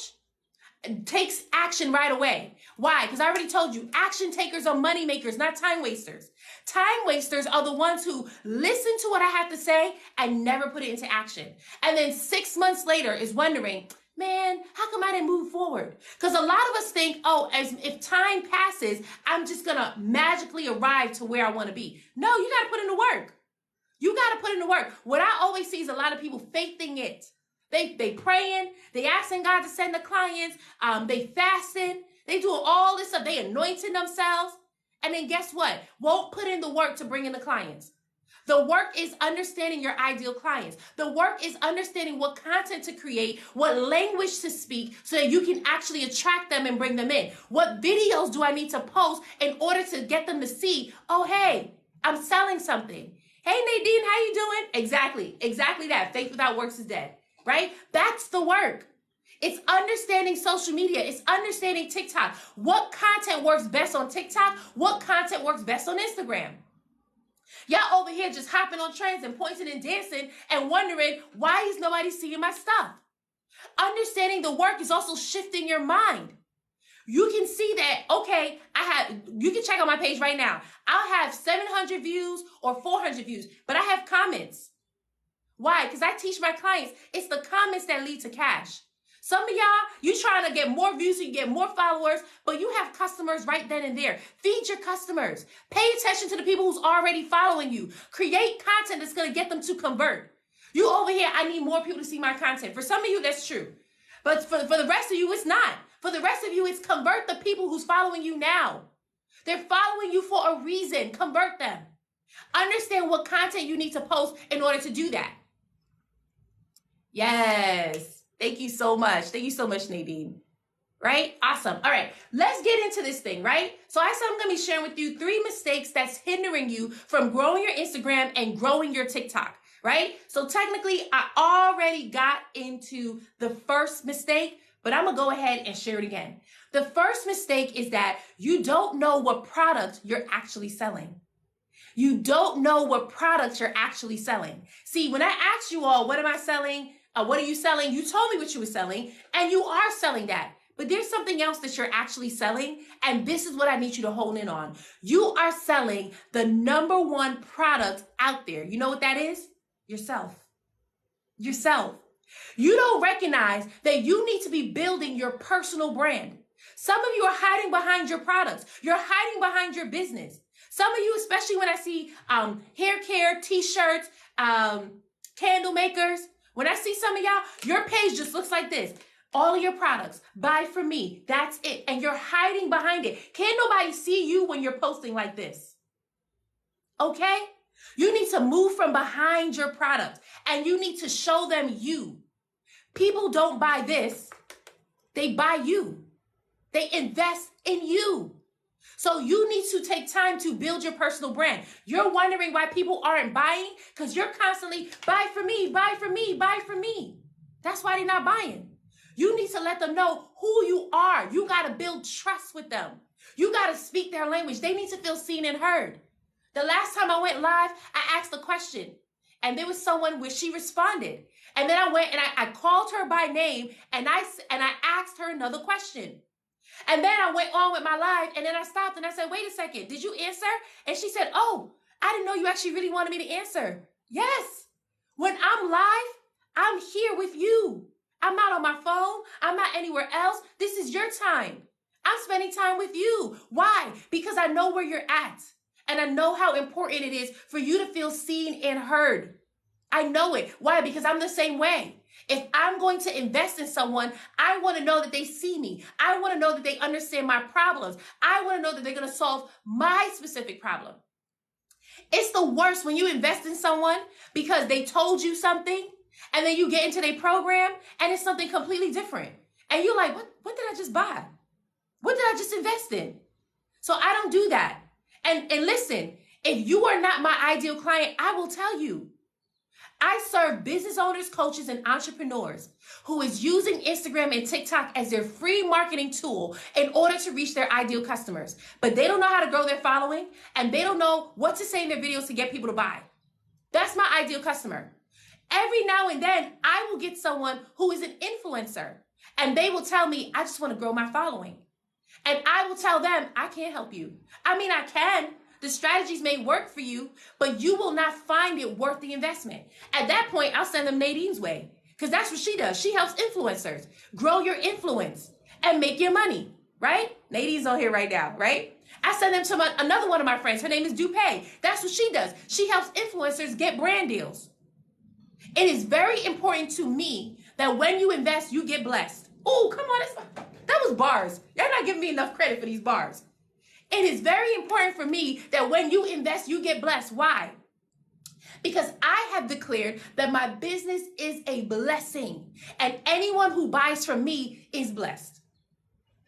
takes action right away. Why? Because I already told you, action takers are money makers, not time wasters. Time wasters are the ones who listen to what I have to say and never put it into action. And then 6 months later is wondering, man, how come I didn't move forward? Because a lot of us think, oh, as if time passes, I'm just going to magically arrive to where I want to be. No, you got to put in the work. You got to put in the work. What I always see is a lot of people faking it. They praying, they asking God to send the clients, they fasting, they doing all this stuff, they anointing themselves. And then guess what? Won't put in the work to bring in the clients. The work is understanding your ideal clients. The work is understanding what content to create, what language to speak so that you can actually attract them and bring them in. What videos do I need to post in order to get them to see, oh, hey, I'm selling something. Hey, Nadine, how you doing? Exactly that. Faith without works is dead. Right? That's the work. It's understanding social media. It's understanding TikTok. What content works best on TikTok? What content works best on Instagram? Y'all over here just hopping on trends and pointing and dancing and wondering why is nobody seeing my stuff? Understanding the work is also shifting your mind. You can see that, okay, I you can check out my page right now. I'll have 700 views or 400 views, but I have comments. Why? Because I teach my clients, it's the comments that lead to cash. Some of y'all, you trying to get more views so you get more followers, but you have customers right then and there. Feed your customers. Pay attention to the people who's already following you. Create content that's going to get them to convert. You over here, I need more people to see my content. For some of you, that's true. But for the rest of you, it's not. For the rest of you, it's convert the people who's following you now. They're following you for a reason. Convert them. Understand what content you need to post in order to do that. Yes. Thank you so much. Thank you so much, Nadine. Right? Awesome. All right. Let's get into this thing, right? So I said I'm going to be sharing with you 3 mistakes that's hindering you from growing your Instagram and growing your TikTok, right? So technically, I already got into the first mistake, but I'm going to go ahead and share it again. The first mistake is that you don't know what product you're actually selling. You don't know what products you're actually selling. See, when I asked you all, what am I selling? What are you selling? You told me what you were selling, and you are selling that. But there's something else that you're actually selling, and this is what I need you to hone in on. You are selling the #1 product out there. You know what that is? Yourself. Yourself. You don't recognize that you need to be building your personal brand. Some of you are hiding behind your products. You're hiding behind your business. Some of you, especially when I see hair care, t-shirts, candle makers, when I see some of y'all, your page just looks like this. All of your products, buy from me. That's it. And you're hiding behind it. Can't nobody see you when you're posting like this. Okay? You need to move from behind your product and you need to show them you. People don't buy this. They buy you. They invest in you. So you need to take time to build your personal brand. You're wondering why people aren't buying because you're constantly buy from me, buy from me, buy from me. That's why they're not buying. You need to let them know who you are. You got to build trust with them. You got to speak their language. They need to feel seen and heard. The last time I went live, I asked a question and there was someone where she responded. And then I went and I called her by name and I asked her another question. And then I went on with my live and then I stopped and I said, wait a second, did you answer? And she said, oh, I didn't know you actually really wanted me to answer. Yes. When I'm live, I'm here with you. I'm not on my phone. I'm not anywhere else. This is your time. I'm spending time with you. Why? Because I know where you're at and I know how important it is for you to feel seen and heard. I know it. Why? Because I'm the same way. If I'm going to invest in someone, I want to know that they see me. I want to know that they understand my problems. I want to know that they're going to solve my specific problem. It's the worst when you invest in someone because they told you something and then you get into their program and it's something completely different. And you're like, what did I just buy? What did I just invest in? So I don't do that. And listen, if you are not my ideal client, I will tell you. I serve business owners, coaches, and entrepreneurs who is using Instagram and TikTok as their free marketing tool in order to reach their ideal customers. But they don't know how to grow their following and they don't know what to say in their videos to get people to buy. That's my ideal customer. Every now and then, I will get someone who is an influencer and they will tell me, I just want to grow my following. And I will tell them, I can't help you. I mean, I can. The strategies may work for you, but you will not find it worth the investment. At that point, I'll send them Nadine's way because that's what she does. She helps influencers grow your influence and make your money, right? Nadine's on here right now, right? I send them to another one of my friends. Her name is Dupay. That's what she does. She helps influencers get brand deals. It is very important to me that when you invest, you get blessed. Oh, come on. That was bars. You're not giving me enough credit for these bars. It is very important for me that when you invest, you get blessed. Why? Because I have declared that my business is a blessing and anyone who buys from me is blessed.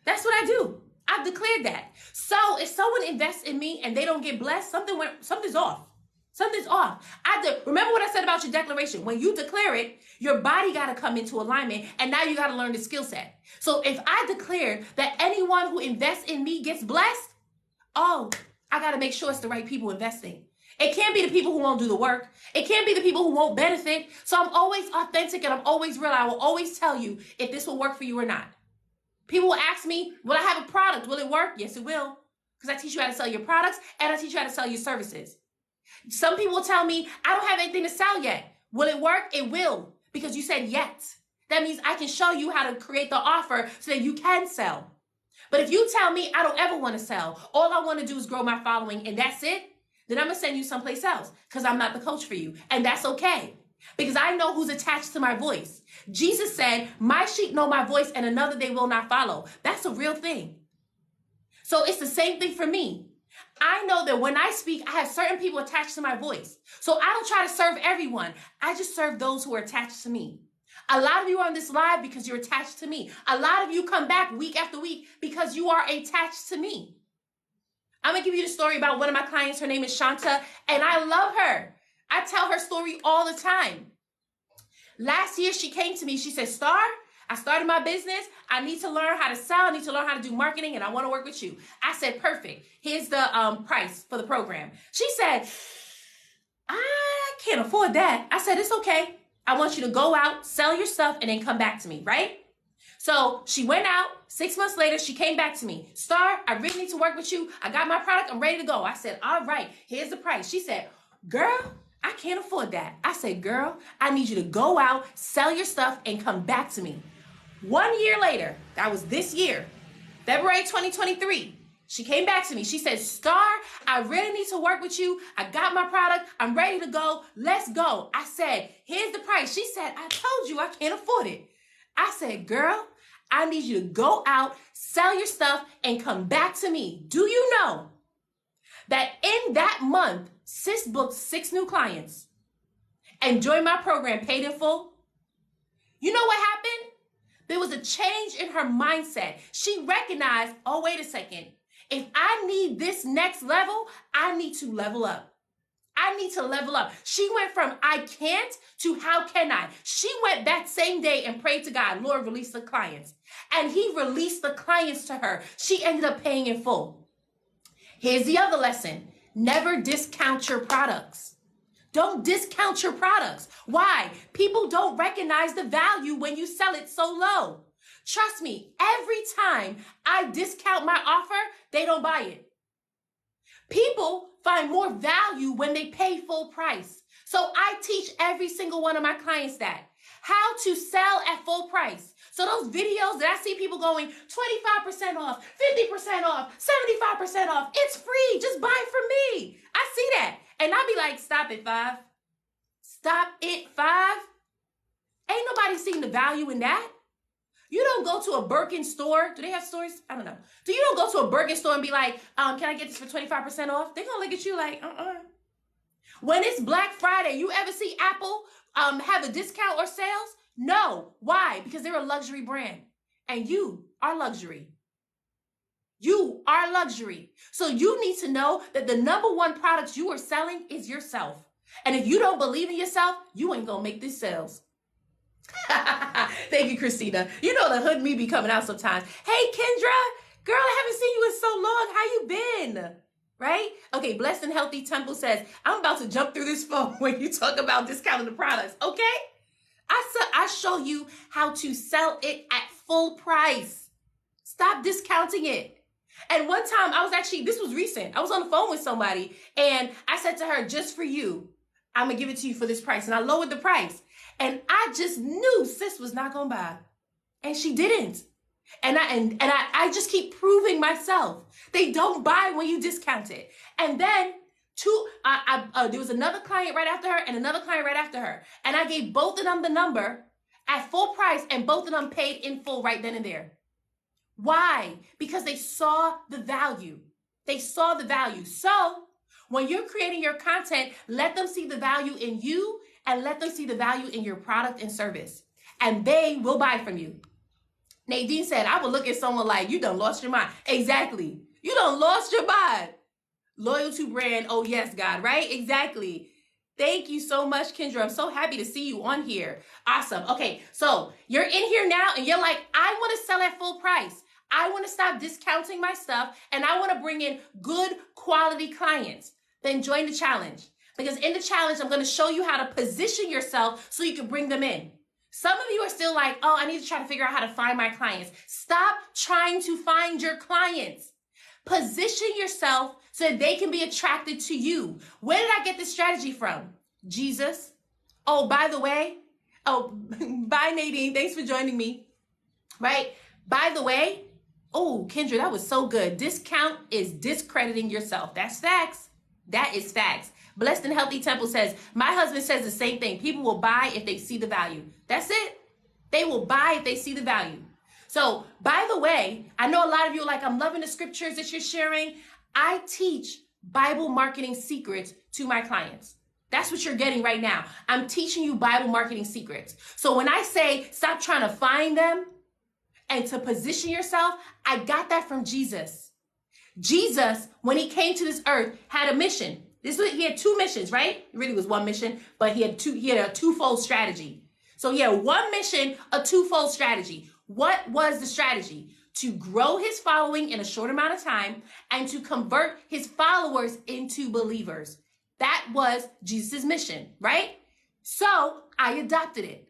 That's what I do. I've declared that. So if someone invests in me and they don't get blessed, something's off. Something's off. Remember what I said about your declaration. When you declare it, your body got to come into alignment and now you got to learn the skill set. So if I declare that anyone who invests in me gets blessed, oh, I got to make sure it's the right people investing. It can't be the people who won't do the work. It can't be the people who won't benefit. So I'm always authentic and I'm always real. I will always tell you if this will work for you or not. People will ask me, will I have a product? Will it work? Yes, it will. because I teach you how to sell your products and I teach you how to sell your services. Some people tell me, I don't have anything to sell yet. Will it work? It will, because you said yet. That means I can show you how to create the offer so that you can sell. But if you tell me I don't ever want to sell, all I want to do is grow my following and that's it, then I'm going to send you someplace else because I'm not the coach for you. And that's okay, because I know who's attached to my voice. Jesus said, my sheep know my voice and another they will not follow. That's a real thing. So it's the same thing for me. I know that when I speak, I have certain people attached to my voice. So I don't try to serve everyone. I just serve those who are attached to me. A lot of you are on this live because you're attached to me. A lot of you come back week after week because you are attached to me. I'm going to give you the story about one of my clients. Her name is Shanta, and I love her. I tell her story all the time. Last year, she came to me. She said, Star, I started my business. I need to learn how to sell. I need to learn how to do marketing, and I want to work with you. I said, perfect. Here's the price for the program. She said, I can't afford that. I said, it's okay. I want you to go out, sell your stuff, and then come back to me, right? So she went out. 6 months later, she came back to me. Star, I really need to work with you. I got my product. I'm ready to go. I said, all right, here's the price. She said, girl, I can't afford that. I said, girl, I need you to go out, sell your stuff, and come back to me. 1 year later, that was this year, February 2023, she came back to me. She said, Star, I really need to work with you. I got my product. I'm ready to go. Let's go. I said, here's the price. She said, I told you I can't afford it. I said, girl, I need you to go out, sell your stuff, and come back to me. Do you know that in that month, sis booked 6 new clients and joined my program paid in full? You know what happened? There was a change in her mindset. She recognized, oh, wait a second. If I need this next level, I need to level up. I need to level up. She went from I can't to how can I? She went that same day and prayed to God, Lord, release the clients. And he released the clients to her. She ended up paying in full. Here's the other lesson. Never discount your products. Don't discount your products. Why? People don't recognize the value when you sell it so low. Trust me, every time I discount my offer, they don't buy it. People find more value when they pay full price. So I teach every single one of my clients that. How to sell at full price. So those videos that I see people going 25% off, 50% off, 75% off, it's free. Just buy from me. I see that. And I'll be like, stop it, 5. Stop it, 5. Ain't nobody seeing the value in that. You don't go to a Birkin store. Do they have stores? I don't know. You don't go to a Birkin store and be like, can I get this for 25% off? They're going to look at you like, When it's Black Friday, you ever see Apple have a discount or sales? No. Why? Because they're a luxury brand. And you are luxury. You are luxury. So you need to know that the number one product you are selling is yourself. And if you don't believe in yourself, you ain't going to make these sales. Thank you, Christina. You know the hood me be coming out sometimes. Hey, Kendra, girl, I haven't seen you in so long. How you been? Right? Okay, Blessed and Healthy Temple says, I'm about to jump through this phone when you talk about discounting the products. Okay? I show you how to sell it at full price. Stop discounting it. And one time this was recent. I was on the phone with somebody and I said to her, just for you, I'm going to give it to you for this price. And I lowered the price. And I just knew sis was not going to buy. And she didn't. And I just keep proving myself. They don't buy when you discount it. And then there was another client right after her and another client right after her. And I gave both of them the number at full price and both of them paid in full right then and there. Why? Because they saw the value. They saw the value. So when you're creating your content, let them see the value in you and let them see the value in your product and service. And they will buy from you. Nadine said, I would look at someone like, you done lost your mind. Exactly. You done lost your mind. Loyal to brand. Oh, yes, God. Right? Exactly. Thank you so much, Kendra. I'm so happy to see you on here. Awesome. Okay. So you're in here now and you're like, I want to sell at full price. I want to stop discounting my stuff and I want to bring in good quality clients. Then join the challenge. Because in the challenge, I'm going to show you how to position yourself so you can bring them in. Some of you are still like, oh, I need to try to figure out how to find my clients. Stop trying to find your clients. Position yourself so that they can be attracted to you. Where did I get this strategy from? Jesus. Oh, by the way, bye Nadine. Thanks for joining me. Right? By the way, oh, Kendra, that was so good. Discount is discrediting yourself. That's facts. That is facts. Blessed and Healthy Temple says, my husband says the same thing. People will buy if they see the value. That's it. They will buy if they see the value. So, by the way, I know a lot of you are like, I'm loving the scriptures that you're sharing. I teach Bible marketing secrets to my clients. That's what you're getting right now. I'm teaching you Bible marketing secrets. So when I say stop trying to find them and to position yourself, I got that from Jesus. Jesus, when he came to this earth, had a mission. He had two missions, right? It really was one mission, but he had a twofold strategy. So he had one mission, a twofold strategy. What was the strategy? To grow his following in a short amount of time and to convert his followers into believers. That was Jesus' mission, right? So I adopted it.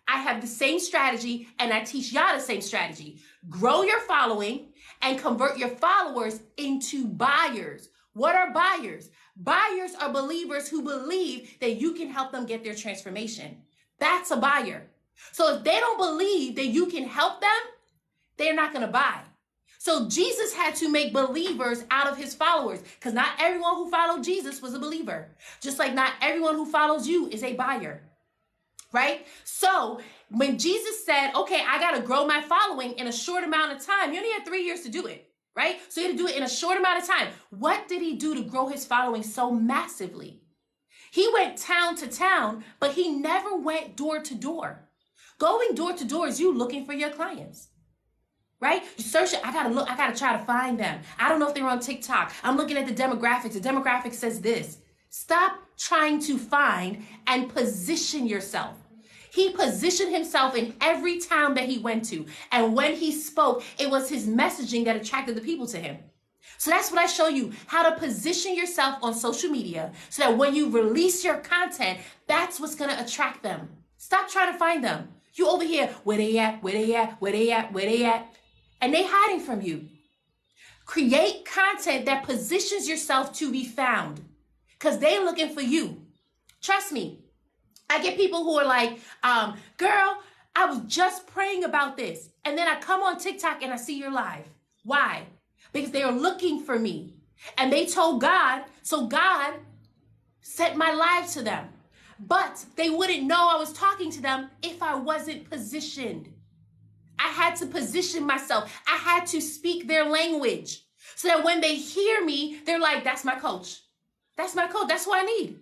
I have the same strategy and I teach y'all the same strategy. Grow your following and convert your followers into buyers. What are buyers? Buyers are believers who believe that you can help them get their transformation. That's a buyer. So if they don't believe that you can help them, they're not going to buy. So Jesus had to make believers out of his followers because not everyone who followed Jesus was a believer. Just like not everyone who follows you is a buyer, right? So when Jesus said, okay, I got to grow my following in a short amount of time, you only had 3 years to do it, right? So he had to do it in a short amount of time. What did he do to grow his following so massively? He went town to town, but he never went door to door. Going door to door is you looking for your clients. Right? You search it. I gotta try to find them. I don't know if they're on TikTok. I'm looking at the demographics. The demographic says this. Stop trying to find and position yourself. He positioned himself in every town that he went to. And when he spoke, it was his messaging that attracted the people to him. So that's what I show you, how to position yourself on social media so that when you release your content, that's what's going to attract them. Stop trying to find them. You over here, where they at, where they at, where they at, where they at. And they hiding from you. Create content that positions yourself to be found because they looking for you. Trust me. I get people who are like, girl, I was just praying about this. And then I come on TikTok and I see you're live. Why? Because they are looking for me. And they told God, so God sent my live to them. But they wouldn't know I was talking to them if I wasn't positioned. I had to position myself. I had to speak their language so that when they hear me, they're like, that's my coach. That's my coach. That's what I need.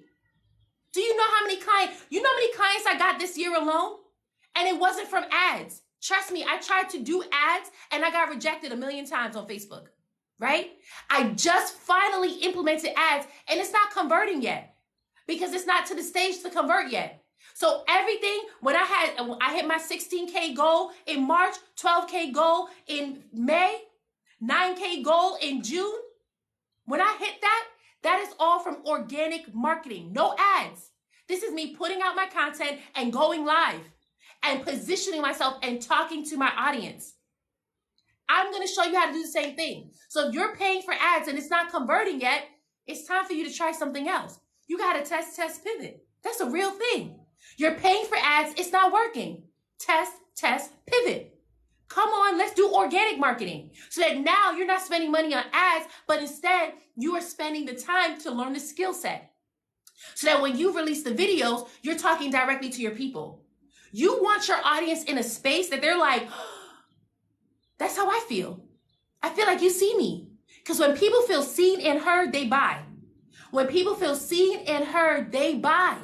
Do you know how many clients, I got this year alone? And it wasn't from ads. Trust me, I tried to do ads and I got rejected 1,000,000 times on Facebook, right? I just finally implemented ads and it's not converting yet because it's not to the stage to convert yet. So everything, when I hit my 16K goal in March, 12K goal in May, 9K goal in June, when I hit that is all from organic marketing, no ads. This is me putting out my content and going live and positioning myself and talking to my audience. I'm going to show you how to do the same thing. So if you're paying for ads and it's not converting yet, it's time for you to try something else. You got to test, pivot. That's a real thing. You're paying for ads. It's not working. Test, pivot. Come on, let's do organic marketing so that now you're not spending money on ads, but instead you are spending the time to learn the skill set so that when you release the videos, you're talking directly to your people. You want your audience in a space that they're like, oh, that's how I feel. I feel like you see me. Because when people feel seen and heard, they buy. When people feel seen and heard, they buy.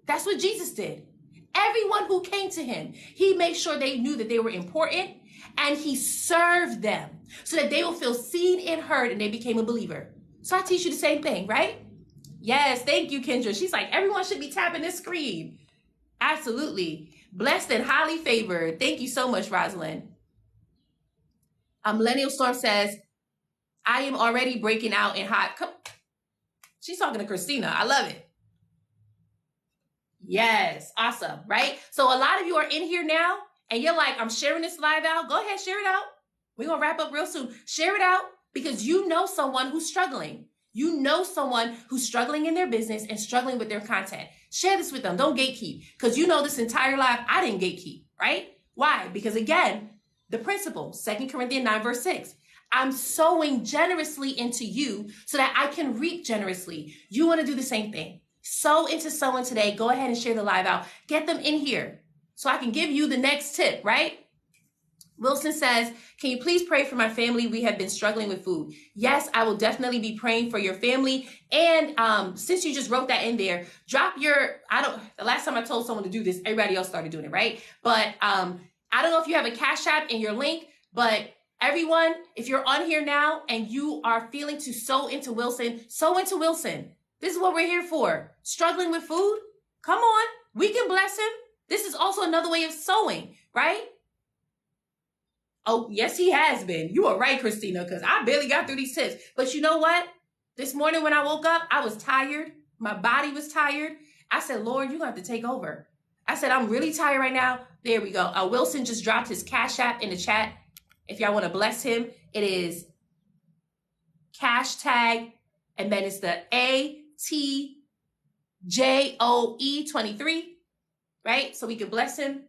That's what Jesus did. Everyone who came to him, he made sure they knew that they were important and he served them so that they will feel seen and heard and they became a believer. So I teach you the same thing, right? Yes, thank you, Kendra. She's like, everyone should be tapping this screen. Absolutely. Blessed and highly favored. Thank you so much, Rosalind. Millennial Storm says, I am already breaking out in hot. She's talking to Christina. I love it. Yes. Awesome. Right? So a lot of you are in here now and you're like, I'm sharing this live out. Go ahead, share it out. We're going to wrap up real soon. Share it out Because you know someone who's struggling. You know someone who's struggling in their business and struggling with their content. Share this with them. Don't gatekeep. Because you know this entire life, I didn't gatekeep, right? Why? Because again, the principle, 2 Corinthians 9, verse 6. I'm sowing generously into you so that I can reap generously. You want to do the same thing. Sow into someone today. Go ahead and share the live out. Get them in here so I can give you the next tip, right? Wilson says, can you please pray for my family? We have been struggling with food. Yes, I will definitely be praying for your family. And since you just wrote that in there, drop your, the last time I told someone to do this, everybody else started doing it, right? But I don't know if you have a Cash App in your link, but everyone, if you're on here now and you are feeling to sow into Wilson, sow into Wilson. This is what we're here for. Struggling with food? Come on. We can bless him. This is also another way of sowing, right? Oh, yes, he has been. You are right, Christina, because I barely got through these tips. But you know what? This morning when I woke up, I was tired. My body was tired. I said, Lord, you're going to have to take over. I said, I'm really tired right now. There we go. Wilson just dropped his Cash App in the chat. If y'all want to bless him, it is hashtag, and then it's the ATJOE 23, right? So we can bless him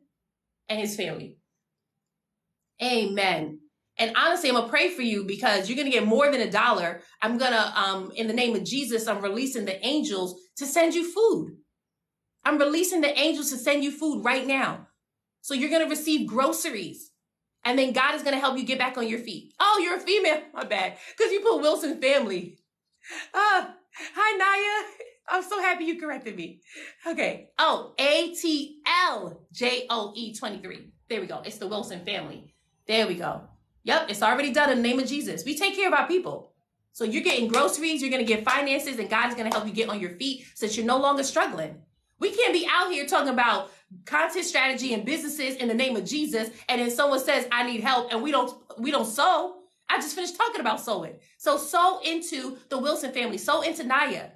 and his family. Amen. And honestly, I'm going to pray for you because you're going to get more than $1. I'm going to, in the name of Jesus, I'm releasing the angels to send you food. I'm releasing the angels to send you food right now. So you're going to receive groceries. And then God is going to help you get back on your feet. Oh, you're a female. My bad. Because you put Wilson family. Hi, Naya. I'm so happy you corrected me. Okay. Oh, ATLJOE 23. There we go. It's the Wilson family. There we go. Yep, it's already done in the name of Jesus. We take care of our people. So you're getting groceries, you're going to get finances, and God is going to help you get on your feet so that you're no longer struggling. We can't be out here talking about content strategy and businesses in the name of Jesus, and then someone says, I need help, and we don't sow. I just finished talking about sowing. So sow into the Wilson family. Sow into Naya.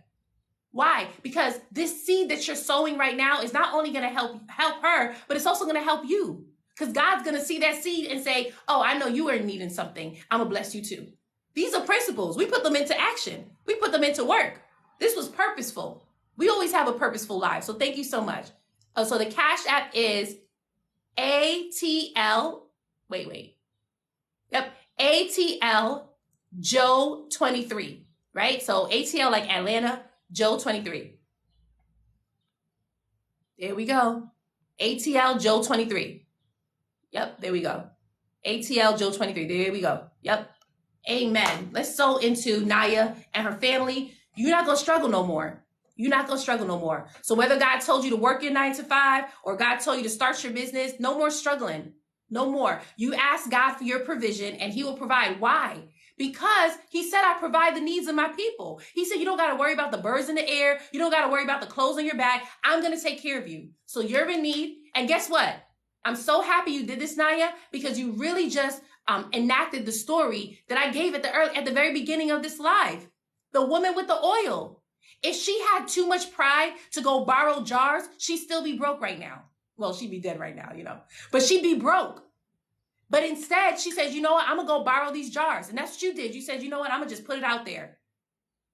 Why? Because this seed that you're sowing right now is not only going to help her, but it's also going to help you. Because God's going to see that seed and say, oh, I know you are needing something. I'm going to bless you too. These are principles. We put them into action. We put them into work. This was purposeful. We always have a purposeful life. So thank you so much. So the Cash App is ATL. Yep. ATL Joe 23, right? So ATL like Atlanta, Joe 23. There we go. ATL Joe 23. Yep, there we go. ATL Joe 23. There we go. Yep. Amen. Let's sow into Naya and her family. You're not going to struggle no more. You're not going to struggle no more. So whether God told you to work your 9 to 5 or God told you to start your business, no more struggling. No more. You ask God for your provision and he will provide. Why? Because he said, I provide the needs of my people. He said, you don't got to worry about the birds in the air. You don't got to worry about the clothes on your back. I'm going to take care of you. So you're in need. And guess what? I'm so happy you did this, Naya, because you really just enacted the story that I gave at the very beginning of this live. The woman with the oil. If she had too much pride to go borrow jars, she'd still be broke right now. Well, she'd be dead right now, but she'd be broke. But instead, she said, you know what? I'm going to go borrow these jars. And that's what you did. You said, you know what? I'm going to just put it out there.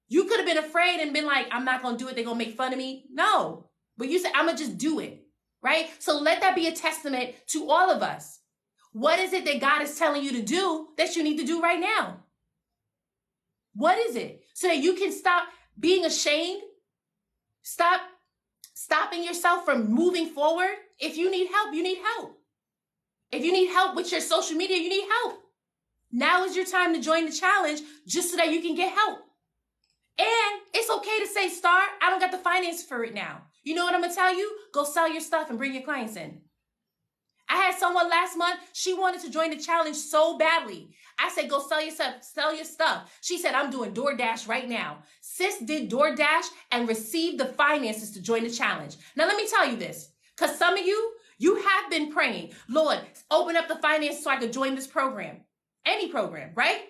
You could have been afraid and been like, I'm not going to do it. They're going to make fun of me. No, but you said, I'm going to just do it. Right? So let that be a testament to all of us. What is it that God is telling you to do that you need to do right now? What is it? So that you can stop being ashamed. Stop stopping yourself from moving forward. If you need help, you need help. If you need help with your social media, you need help. Now is your time to join the challenge just so that you can get help. And it's okay to say, Star, I don't got the finance for it now. You know what I'm going to tell you? Go sell your stuff and bring your clients in. I had someone last month, she wanted to join the challenge so badly. I said, go sell your stuff. She said, I'm doing DoorDash right now. Sis did DoorDash and received the finances to join the challenge. Now, let me tell you this, because some of you have been praying, Lord, open up the finances so I could join this program. Any program, right?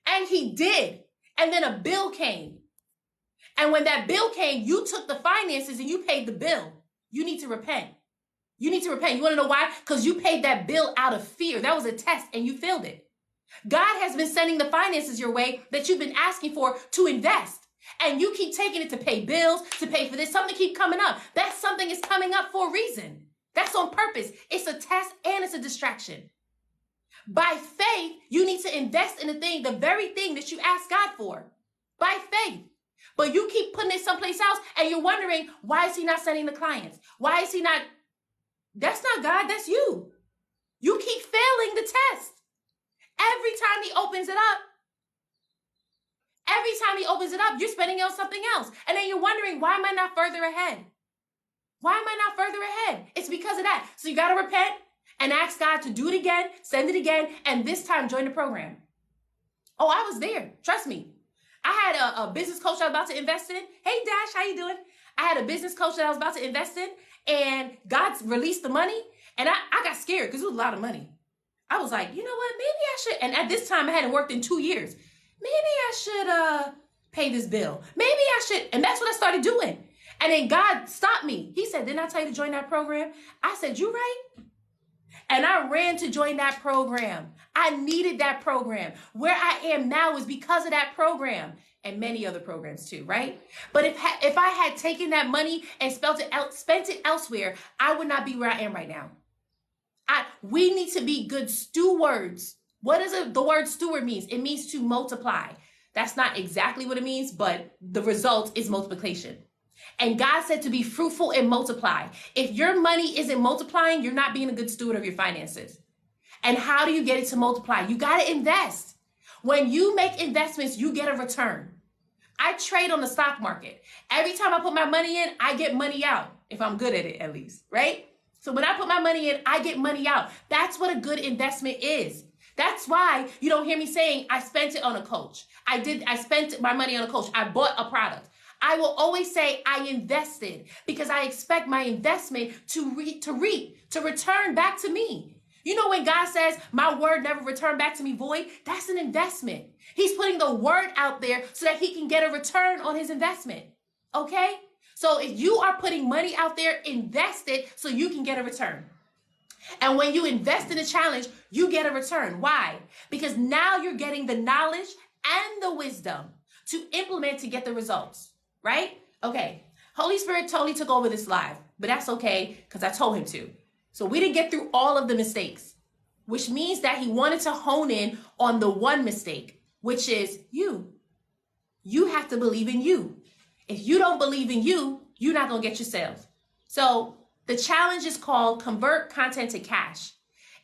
And he did. And then a bill came. And when that bill came, you took the finances and you paid the bill. You need to repent. You need to repent. You want to know why? Because you paid that bill out of fear. That was a test and you failed it. God has been sending the finances your way that you've been asking for to invest. And you keep taking it to pay bills, to pay for this. Something keep coming up. That something is coming up for a reason. That's on purpose. It's a test and it's a distraction. By faith, you need to invest in the very thing that you asked God for. By faith. But you keep putting it someplace else and you're wondering, why is he not sending the clients? Why is he not? That's not God, that's you. You keep failing the test. Every time he opens it up, you're spending it on something else. And then you're wondering, why am I not further ahead? Why am I not further ahead? It's because of that. So you got to repent and ask God to do it again, send it again, and this time join the program. Oh, I was there. Trust me. I had a business coach I was about to invest in. Hey, Dash, how you doing? I had a business coach that I was about to invest in, and God released the money, and I got scared because it was a lot of money. I was like, you know what? Maybe I should. And at this time, I hadn't worked in 2 years. Maybe I should pay this bill. Maybe I should. And that's what I started doing. And then God stopped me. He said, didn't I tell you to join that program? I said, you right? And I ran to join that program. I needed that program. Where I am now is because of that program and many other programs too, right? But if I had taken that money and spent it elsewhere, I would not be where I am right now. We need to be good stewards. What does the word steward means? It means to multiply. That's not exactly what it means, but the result is multiplication. And God said to be fruitful and multiply. If your money isn't multiplying, you're not being a good steward of your finances. And how do you get it to multiply? You got to invest. When you make investments, you get a return. I trade on the stock market. Every time I put my money in, I get money out. If I'm good at it, at least, right? So when I put my money in, I get money out. That's what a good investment is. That's why you don't hear me saying I spent it on a coach. I spent my money on a coach. I bought a product. I will always say I invested because I expect my investment to return back to me. You know, when God says my word never returned back to me void, that's an investment. He's putting the word out there so that he can get a return on his investment. Okay? So if you are putting money out there, invest it so you can get a return. And when you invest in a challenge, you get a return. Why? Because now you're getting the knowledge and the wisdom to implement to get the results, right? Okay. Holy Spirit totally took over this live, but that's okay because I told him to. So we didn't get through all of the mistakes, which means that he wanted to hone in on the one mistake, which is you. You have to believe in you. If you don't believe in you, you're not going to get your sales. So the challenge is called Convert Content to Cash.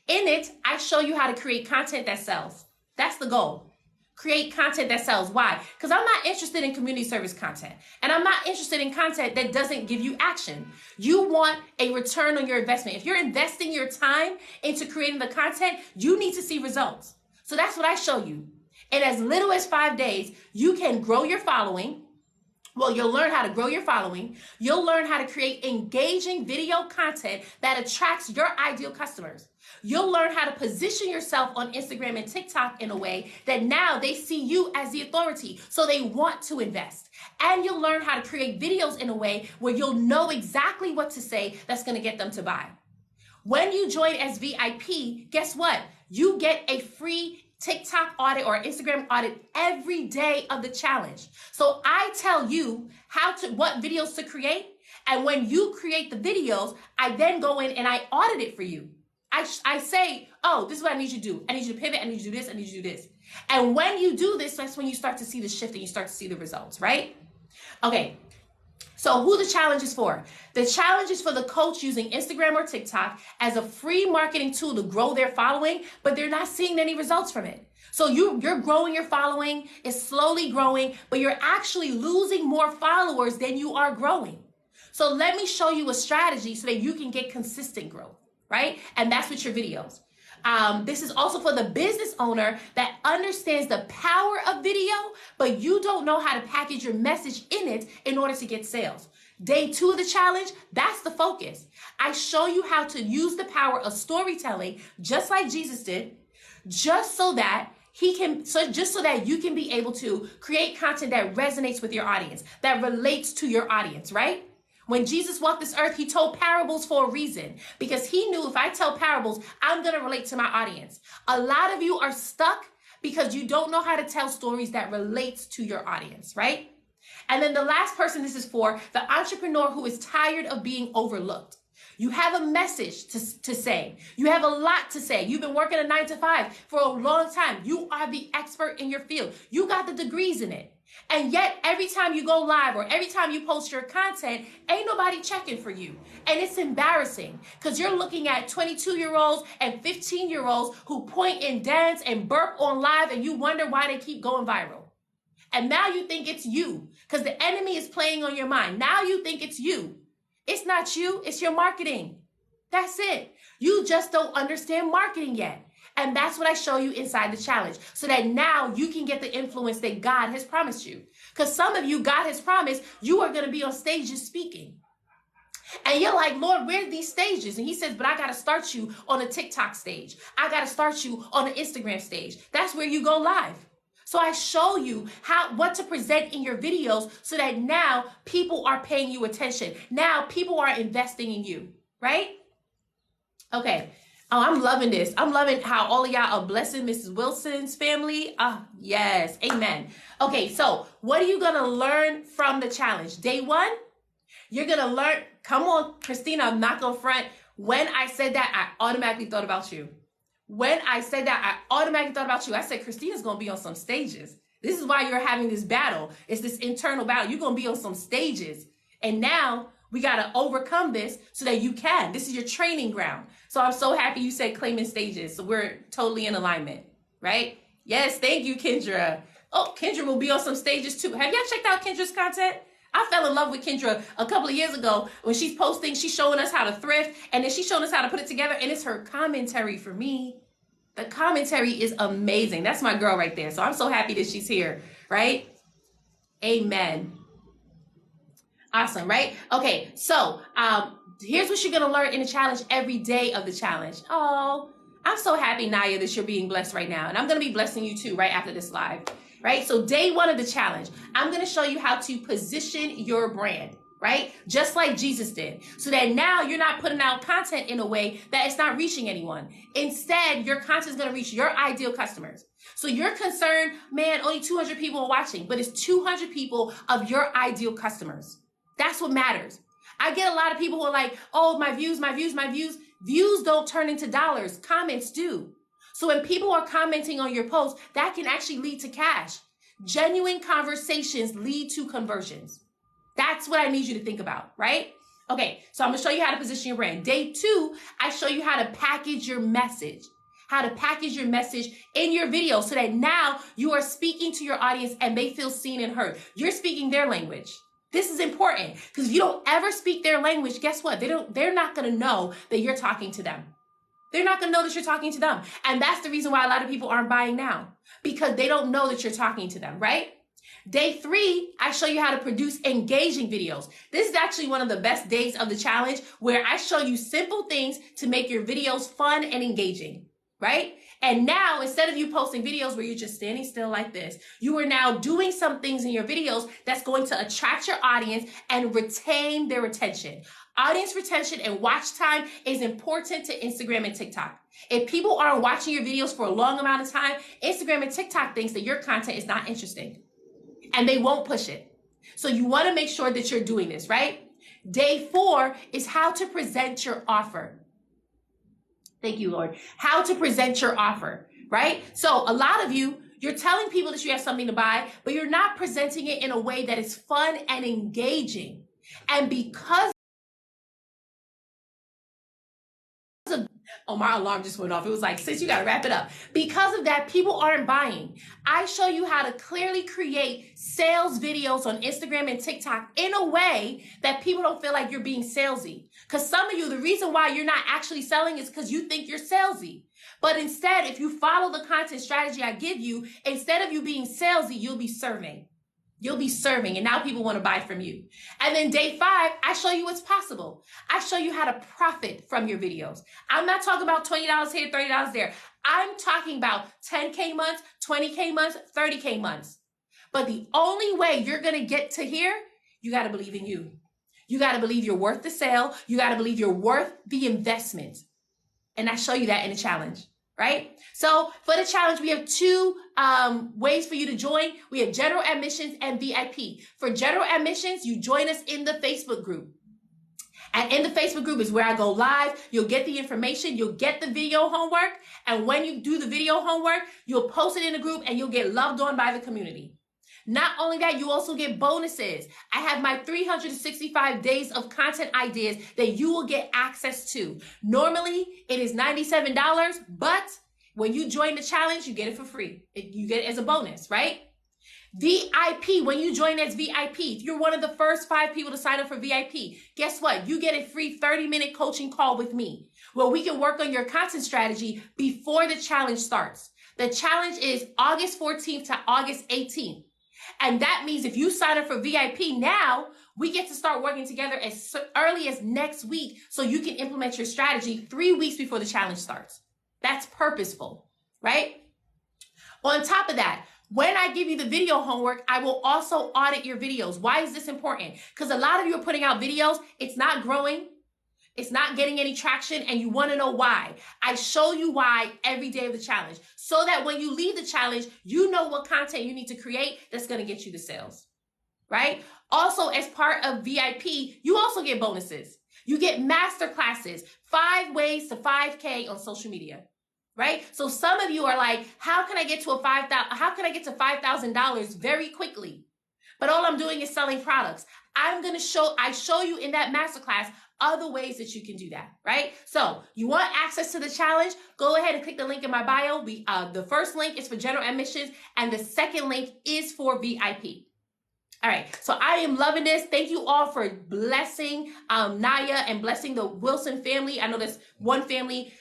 In it, I show you how to create content that sells. That's the goal. Create content that sells. Why? Because I'm not interested in community service content. And I'm not interested in content that doesn't give you action. You want a return on your investment. If you're investing your time into creating the content, you need to see results. So that's what I show you. In as little as 5 days, you can grow your following. Well, you'll learn how to grow your following. You'll learn how to create engaging video content that attracts your ideal customers. You'll learn how to position yourself on Instagram and TikTok in a way that now they see you as the authority, so they want to invest. And you'll learn how to create videos in a way where you'll know exactly what to say that's going to get them to buy. When you join as VIP, guess what? You get a free TikTok audit or Instagram audit every day of the challenge. So I tell you what videos to create. And when you create the videos, I then go in and I audit it for you. I say, oh, this is what I need you to do. I need you to pivot. I need you to do this. I need you to do this. And when you do this, that's when you start to see the shift and you start to see the results, right? Okay. So who the challenge is for? The challenge is for the coach using Instagram or TikTok as a free marketing tool to grow their following, but they're not seeing any results from it. So you're growing your following, it's slowly growing, but you're actually losing more followers than you are growing. So let me show you a strategy so that you can get consistent growth, right? And that's with your videos. This is also for the business owner that understands the power of video, but you don't know how to package your message in it in order to get sales. Day 2 of the challenge, that's the focus. I show you how to use the power of storytelling, just like Jesus did, just so that you can be able to create content that resonates with your audience, that relates to your audience, right? When Jesus walked this earth, he told parables for a reason, because he knew if I tell parables, I'm going to relate to my audience. A lot of you are stuck Because you don't know how to tell stories that relates to your audience, right? And then the last person this is for, the entrepreneur who is tired of being overlooked. You have a message to say. You have a lot to say. You've been working a 9 to 5 for a long time. You are the expert in your field. You got the degrees in it. And yet every time you go live or every time you post your content, ain't nobody checking for you. And it's embarrassing because you're looking at 22-year-olds and 15-year-olds who point and dance and burp on live and you wonder why they keep going viral. And now you think it's you because the enemy is playing on your mind. Now you think it's you. It's not you. It's your marketing. That's it. You just don't understand marketing yet. And that's what I show you inside the challenge so that now you can get the influence that God has promised you. Because some of you, God has promised you are going to be on stages speaking. And you're like, Lord, where are these stages? And he says, but I got to start you on a TikTok stage. I got to start you on an Instagram stage. That's where you go live. So I show you what to present in your videos so that now people are paying you attention. Now people are investing in you, right? Okay. Oh, I'm loving this. I'm loving how all of y'all are blessing Mrs. Wilson's family. Yes. Amen. Okay. So what are you going to learn from the challenge? Day 1, you're going to learn. Come on, Christina, I'm not going to front. When I said that, I automatically thought about you. When I said that, I automatically thought about you. I said, Christina's going to be on some stages. This is why you're having this battle. It's this internal battle. You're going to be on some stages. And now we got to overcome this so that you can. This is your training ground. So I'm so happy you said claiming stages. So we're totally in alignment, right? Yes. Thank you, Kendra. Oh, Kendra will be on some stages too. Have y'all checked out Kendra's content? I fell in love with Kendra a couple of years ago when she's posting, she's showing us how to thrift and then she's showing us how to put it together. And it's her commentary for me. The commentary is amazing. That's my girl right there. So I'm so happy that she's here, right? Amen. Awesome, right? Okay, so here's what you're going to learn in the challenge every day of the challenge. Oh, I'm so happy, Naya, that you're being blessed right now. And I'm going to be blessing you too right after this live, right? So day 1 of the challenge, I'm going to show you how to position your brand, right? Just like Jesus did. So that now you're not putting out content in a way that it's not reaching anyone. Instead, your content is going to reach your ideal customers. So you're concerned, man, only 200 people are watching, but it's 200 people of your ideal customers. That's what matters. I get a lot of people who are like, oh, my views. Views don't turn into dollars. Comments do. So when people are commenting on your post, that can actually lead to cash. Genuine conversations lead to conversions. That's what I need you to think about, right? Okay, so I'm going to show you how to position your brand. Day 2, I show you how to package your message. How to package your message in your video so that now you are speaking to your audience and they feel seen and heard. You're speaking their language. This is important because if you don't ever speak their language, guess what? They're not going to know that you're talking to them. They're not going to know that you're talking to them. And that's the reason why a lot of people aren't buying now because they don't know that you're talking to them, right? Day 3, I show you how to produce engaging videos. This is actually one of the best days of the challenge where I show you simple things to make your videos fun and engaging, right? And now, instead of you posting videos where you're just standing still like this, you are now doing some things in your videos that's going to attract your audience and retain their attention. Audience retention and watch time is important to Instagram and TikTok. If people aren't watching your videos for a long amount of time, Instagram and TikTok thinks that your content is not interesting and they won't push it. So you want to make sure that you're doing this, right? Day 4 is how to present your offer. Thank you, Lord. How to present your offer, right? So a lot of you're telling people that you have something to buy, but you're not presenting it in a way that is fun and engaging. And because oh, my alarm just went off. It was like, sis, you got to wrap it up. Because of that, people aren't buying. I show you how to clearly create sales videos on Instagram and TikTok in a way that people don't feel like you're being salesy. Because some of you, the reason why you're not actually selling is because you think you're salesy. But instead, if you follow the content strategy I give you, instead of you being salesy, you'll be serving. You'll be serving, and now people want to buy from you. And then day 5, I show you what's possible. I show you how to profit from your videos. I'm not talking about $20 here, $30 there. I'm talking about 10K months, 20K months, 30K months. But the only way you're going to get to here, you got to believe in you. You got to believe you're worth the sale. You got to believe you're worth the investment. And I show you that in the challenge, right? So for the challenge, we have two ways for you to join. We have general admissions and VIP. For general admissions, you join us in the Facebook group. And in the Facebook group is where I go live. You'll get the information. You'll get the video homework. And when you do the video homework, you'll post it in the group and you'll get loved on by the community. Not only that, you also get bonuses. I have my 365 days of content ideas that you will get access to. Normally, it is $97, but when you join the challenge, you get it for free. You get it as a bonus, right? VIP, when you join as VIP, if you're one of the first 5 people to sign up for VIP, guess what? You get a free 30-minute coaching call with me where we can work on your content strategy before the challenge starts. The challenge is August 14th to August 18th. And that means if you sign up for VIP now, we get to start working together as early as next week so you can implement your strategy 3 weeks before the challenge starts. That's purposeful, right? On top of that, when I give you the video homework, I will also audit your videos. Why is this important? Because a lot of you are putting out videos. It's not growing. It's not getting any traction, and you want to know why. I show you why every day of the challenge so that when you leave the challenge, you know what content you need to create that's going to get you the sales, right? Also, as part of VIP, you also get bonuses. You get master classes, 5 ways to 5K on social media. Right? So some of you are like, how can I get to $5,000 very quickly? But all I'm doing is selling products. I show you in that masterclass other ways that you can do that, right? So you want access to the challenge? Go ahead and click the link in my bio. The first link is for general admissions and the second link is for VIP. All right. So I am loving this. Thank you all for blessing Naya and blessing the Wilson family. I know there's one family.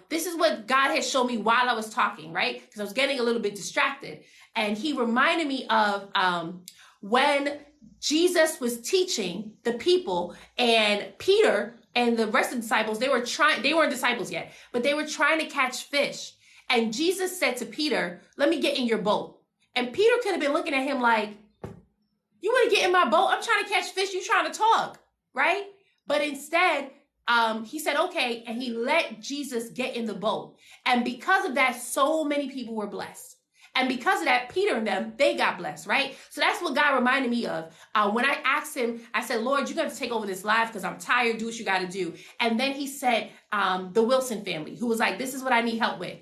This is what God has shown me while I was talking, right? Because I was getting a little bit distracted. And he reminded me of when Jesus was teaching the people and Peter and the rest of the disciples, they weren't disciples yet, but they were trying to catch fish. And Jesus said to Peter, let me get in your boat. And Peter could have been looking at him like, you want to get in my boat? I'm trying to catch fish. You trying to talk, right? But instead, he said, okay. And he let Jesus get in the boat. And because of that, so many people were blessed. And because of that, Peter and them, they got blessed, right? So that's what God reminded me of. When I asked him, I said, Lord, you're going to take over this live because I'm tired. Do what you got to do. And then he said, the Wilson family, who was like, this is what I need help with.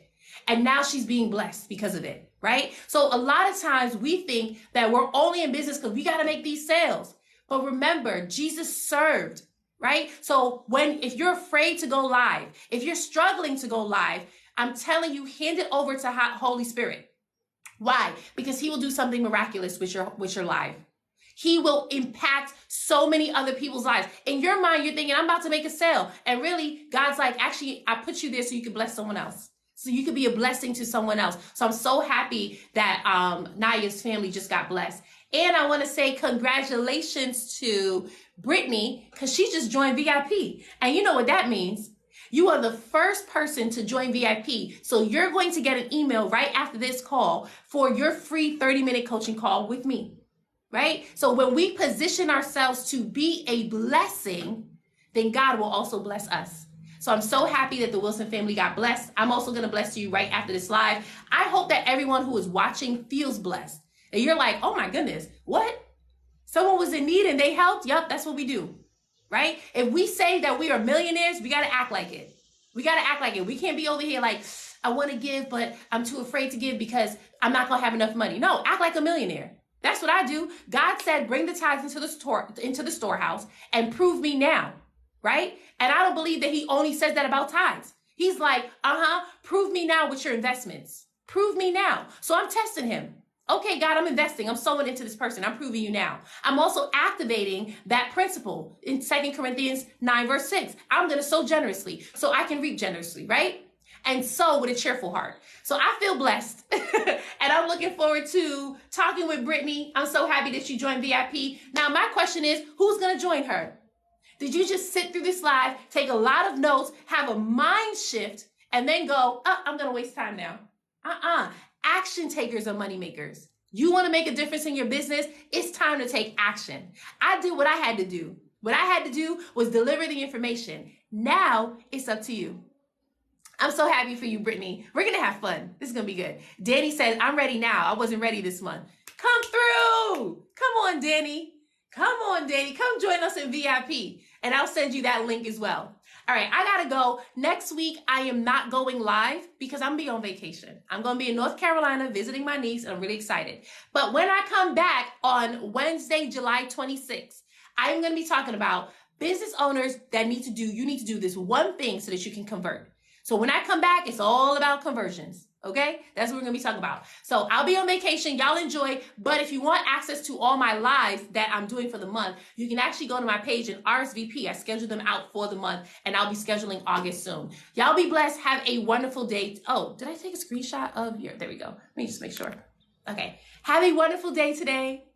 And now she's being blessed because of it, right? So a lot of times we think that we're only in business because we got to make these sales. But remember, Jesus served, right? So if you're afraid to go live, if you're struggling to go live, I'm telling you, hand it over to Holy Spirit. Why? Because he will do something miraculous with your life. He will impact so many other people's lives. In your mind, you're thinking, I'm about to make a sale. And really, God's like, actually, I put you there so you can bless someone else. So you could be a blessing to someone else. So I'm so happy that Naya's family just got blessed. And I want to say congratulations to Brittany because she just joined VIP. And you know what that means? You are the first person to join VIP. So you're going to get an email right after this call for your free 30-minute coaching call with me, right? So when we position ourselves to be a blessing, then God will also bless us. So I'm so happy that the Wilson family got blessed. I'm also going to bless you right after this live. I hope that everyone who is watching feels blessed. And you're like, oh my goodness, what? Someone was in need and they helped? Yep, that's what we do, right? If we say that we are millionaires, we got to act like it. We got to act like it. We can't be over here like, I want to give, but I'm too afraid to give because I'm not going to have enough money. No, act like a millionaire. That's what I do. God said, bring the tithes into the storehouse and prove me now. Right? And I don't believe that he only says that about tithes. He's like, prove me now with your investments. Prove me now. So I'm testing him. Okay, God, I'm investing. I'm sowing into this person. I'm proving you now. I'm also activating that principle in 2 Corinthians 9, verse 6. I'm going to sow generously so I can reap generously, right? And sow with a cheerful heart. So I feel blessed. And I'm looking forward to talking with Brittany. I'm so happy that you joined VIP. Now, my question is, who's going to join her? Did you just sit through this live, take a lot of notes, have a mind shift, and then go, I'm going to waste time now? Action takers are money makers. You want to make a difference in your business? It's time to take action. I did what I had to do. What I had to do was deliver the information. Now it's up to you. I'm so happy for you, Brittany. We're going to have fun. This is going to be good. Danny says, I'm ready now. I wasn't ready this month. Come through. Come on, Danny. Come on, Danny. Come join us in VIP. And I'll send you that link as well. All right, I got to go. Next week, I am not going live because I'm going to be on vacation. I'm going to be in North Carolina visiting my niece, and I'm really excited. But when I come back on Wednesday, July 26th, I'm going to be talking about business owners that you need to do this one thing so that you can convert. So when I come back, it's all about conversions. Okay? That's what we're going to be talking about. So I'll be on vacation. Y'all enjoy. But if you want access to all my lives that I'm doing for the month, you can actually go to my page and RSVP. I scheduled them out for the month, and I'll be scheduling August soon. Y'all be blessed. Have a wonderful day. Oh, did I take a screenshot of there we go. Let me just make sure. Okay. Have a wonderful day today.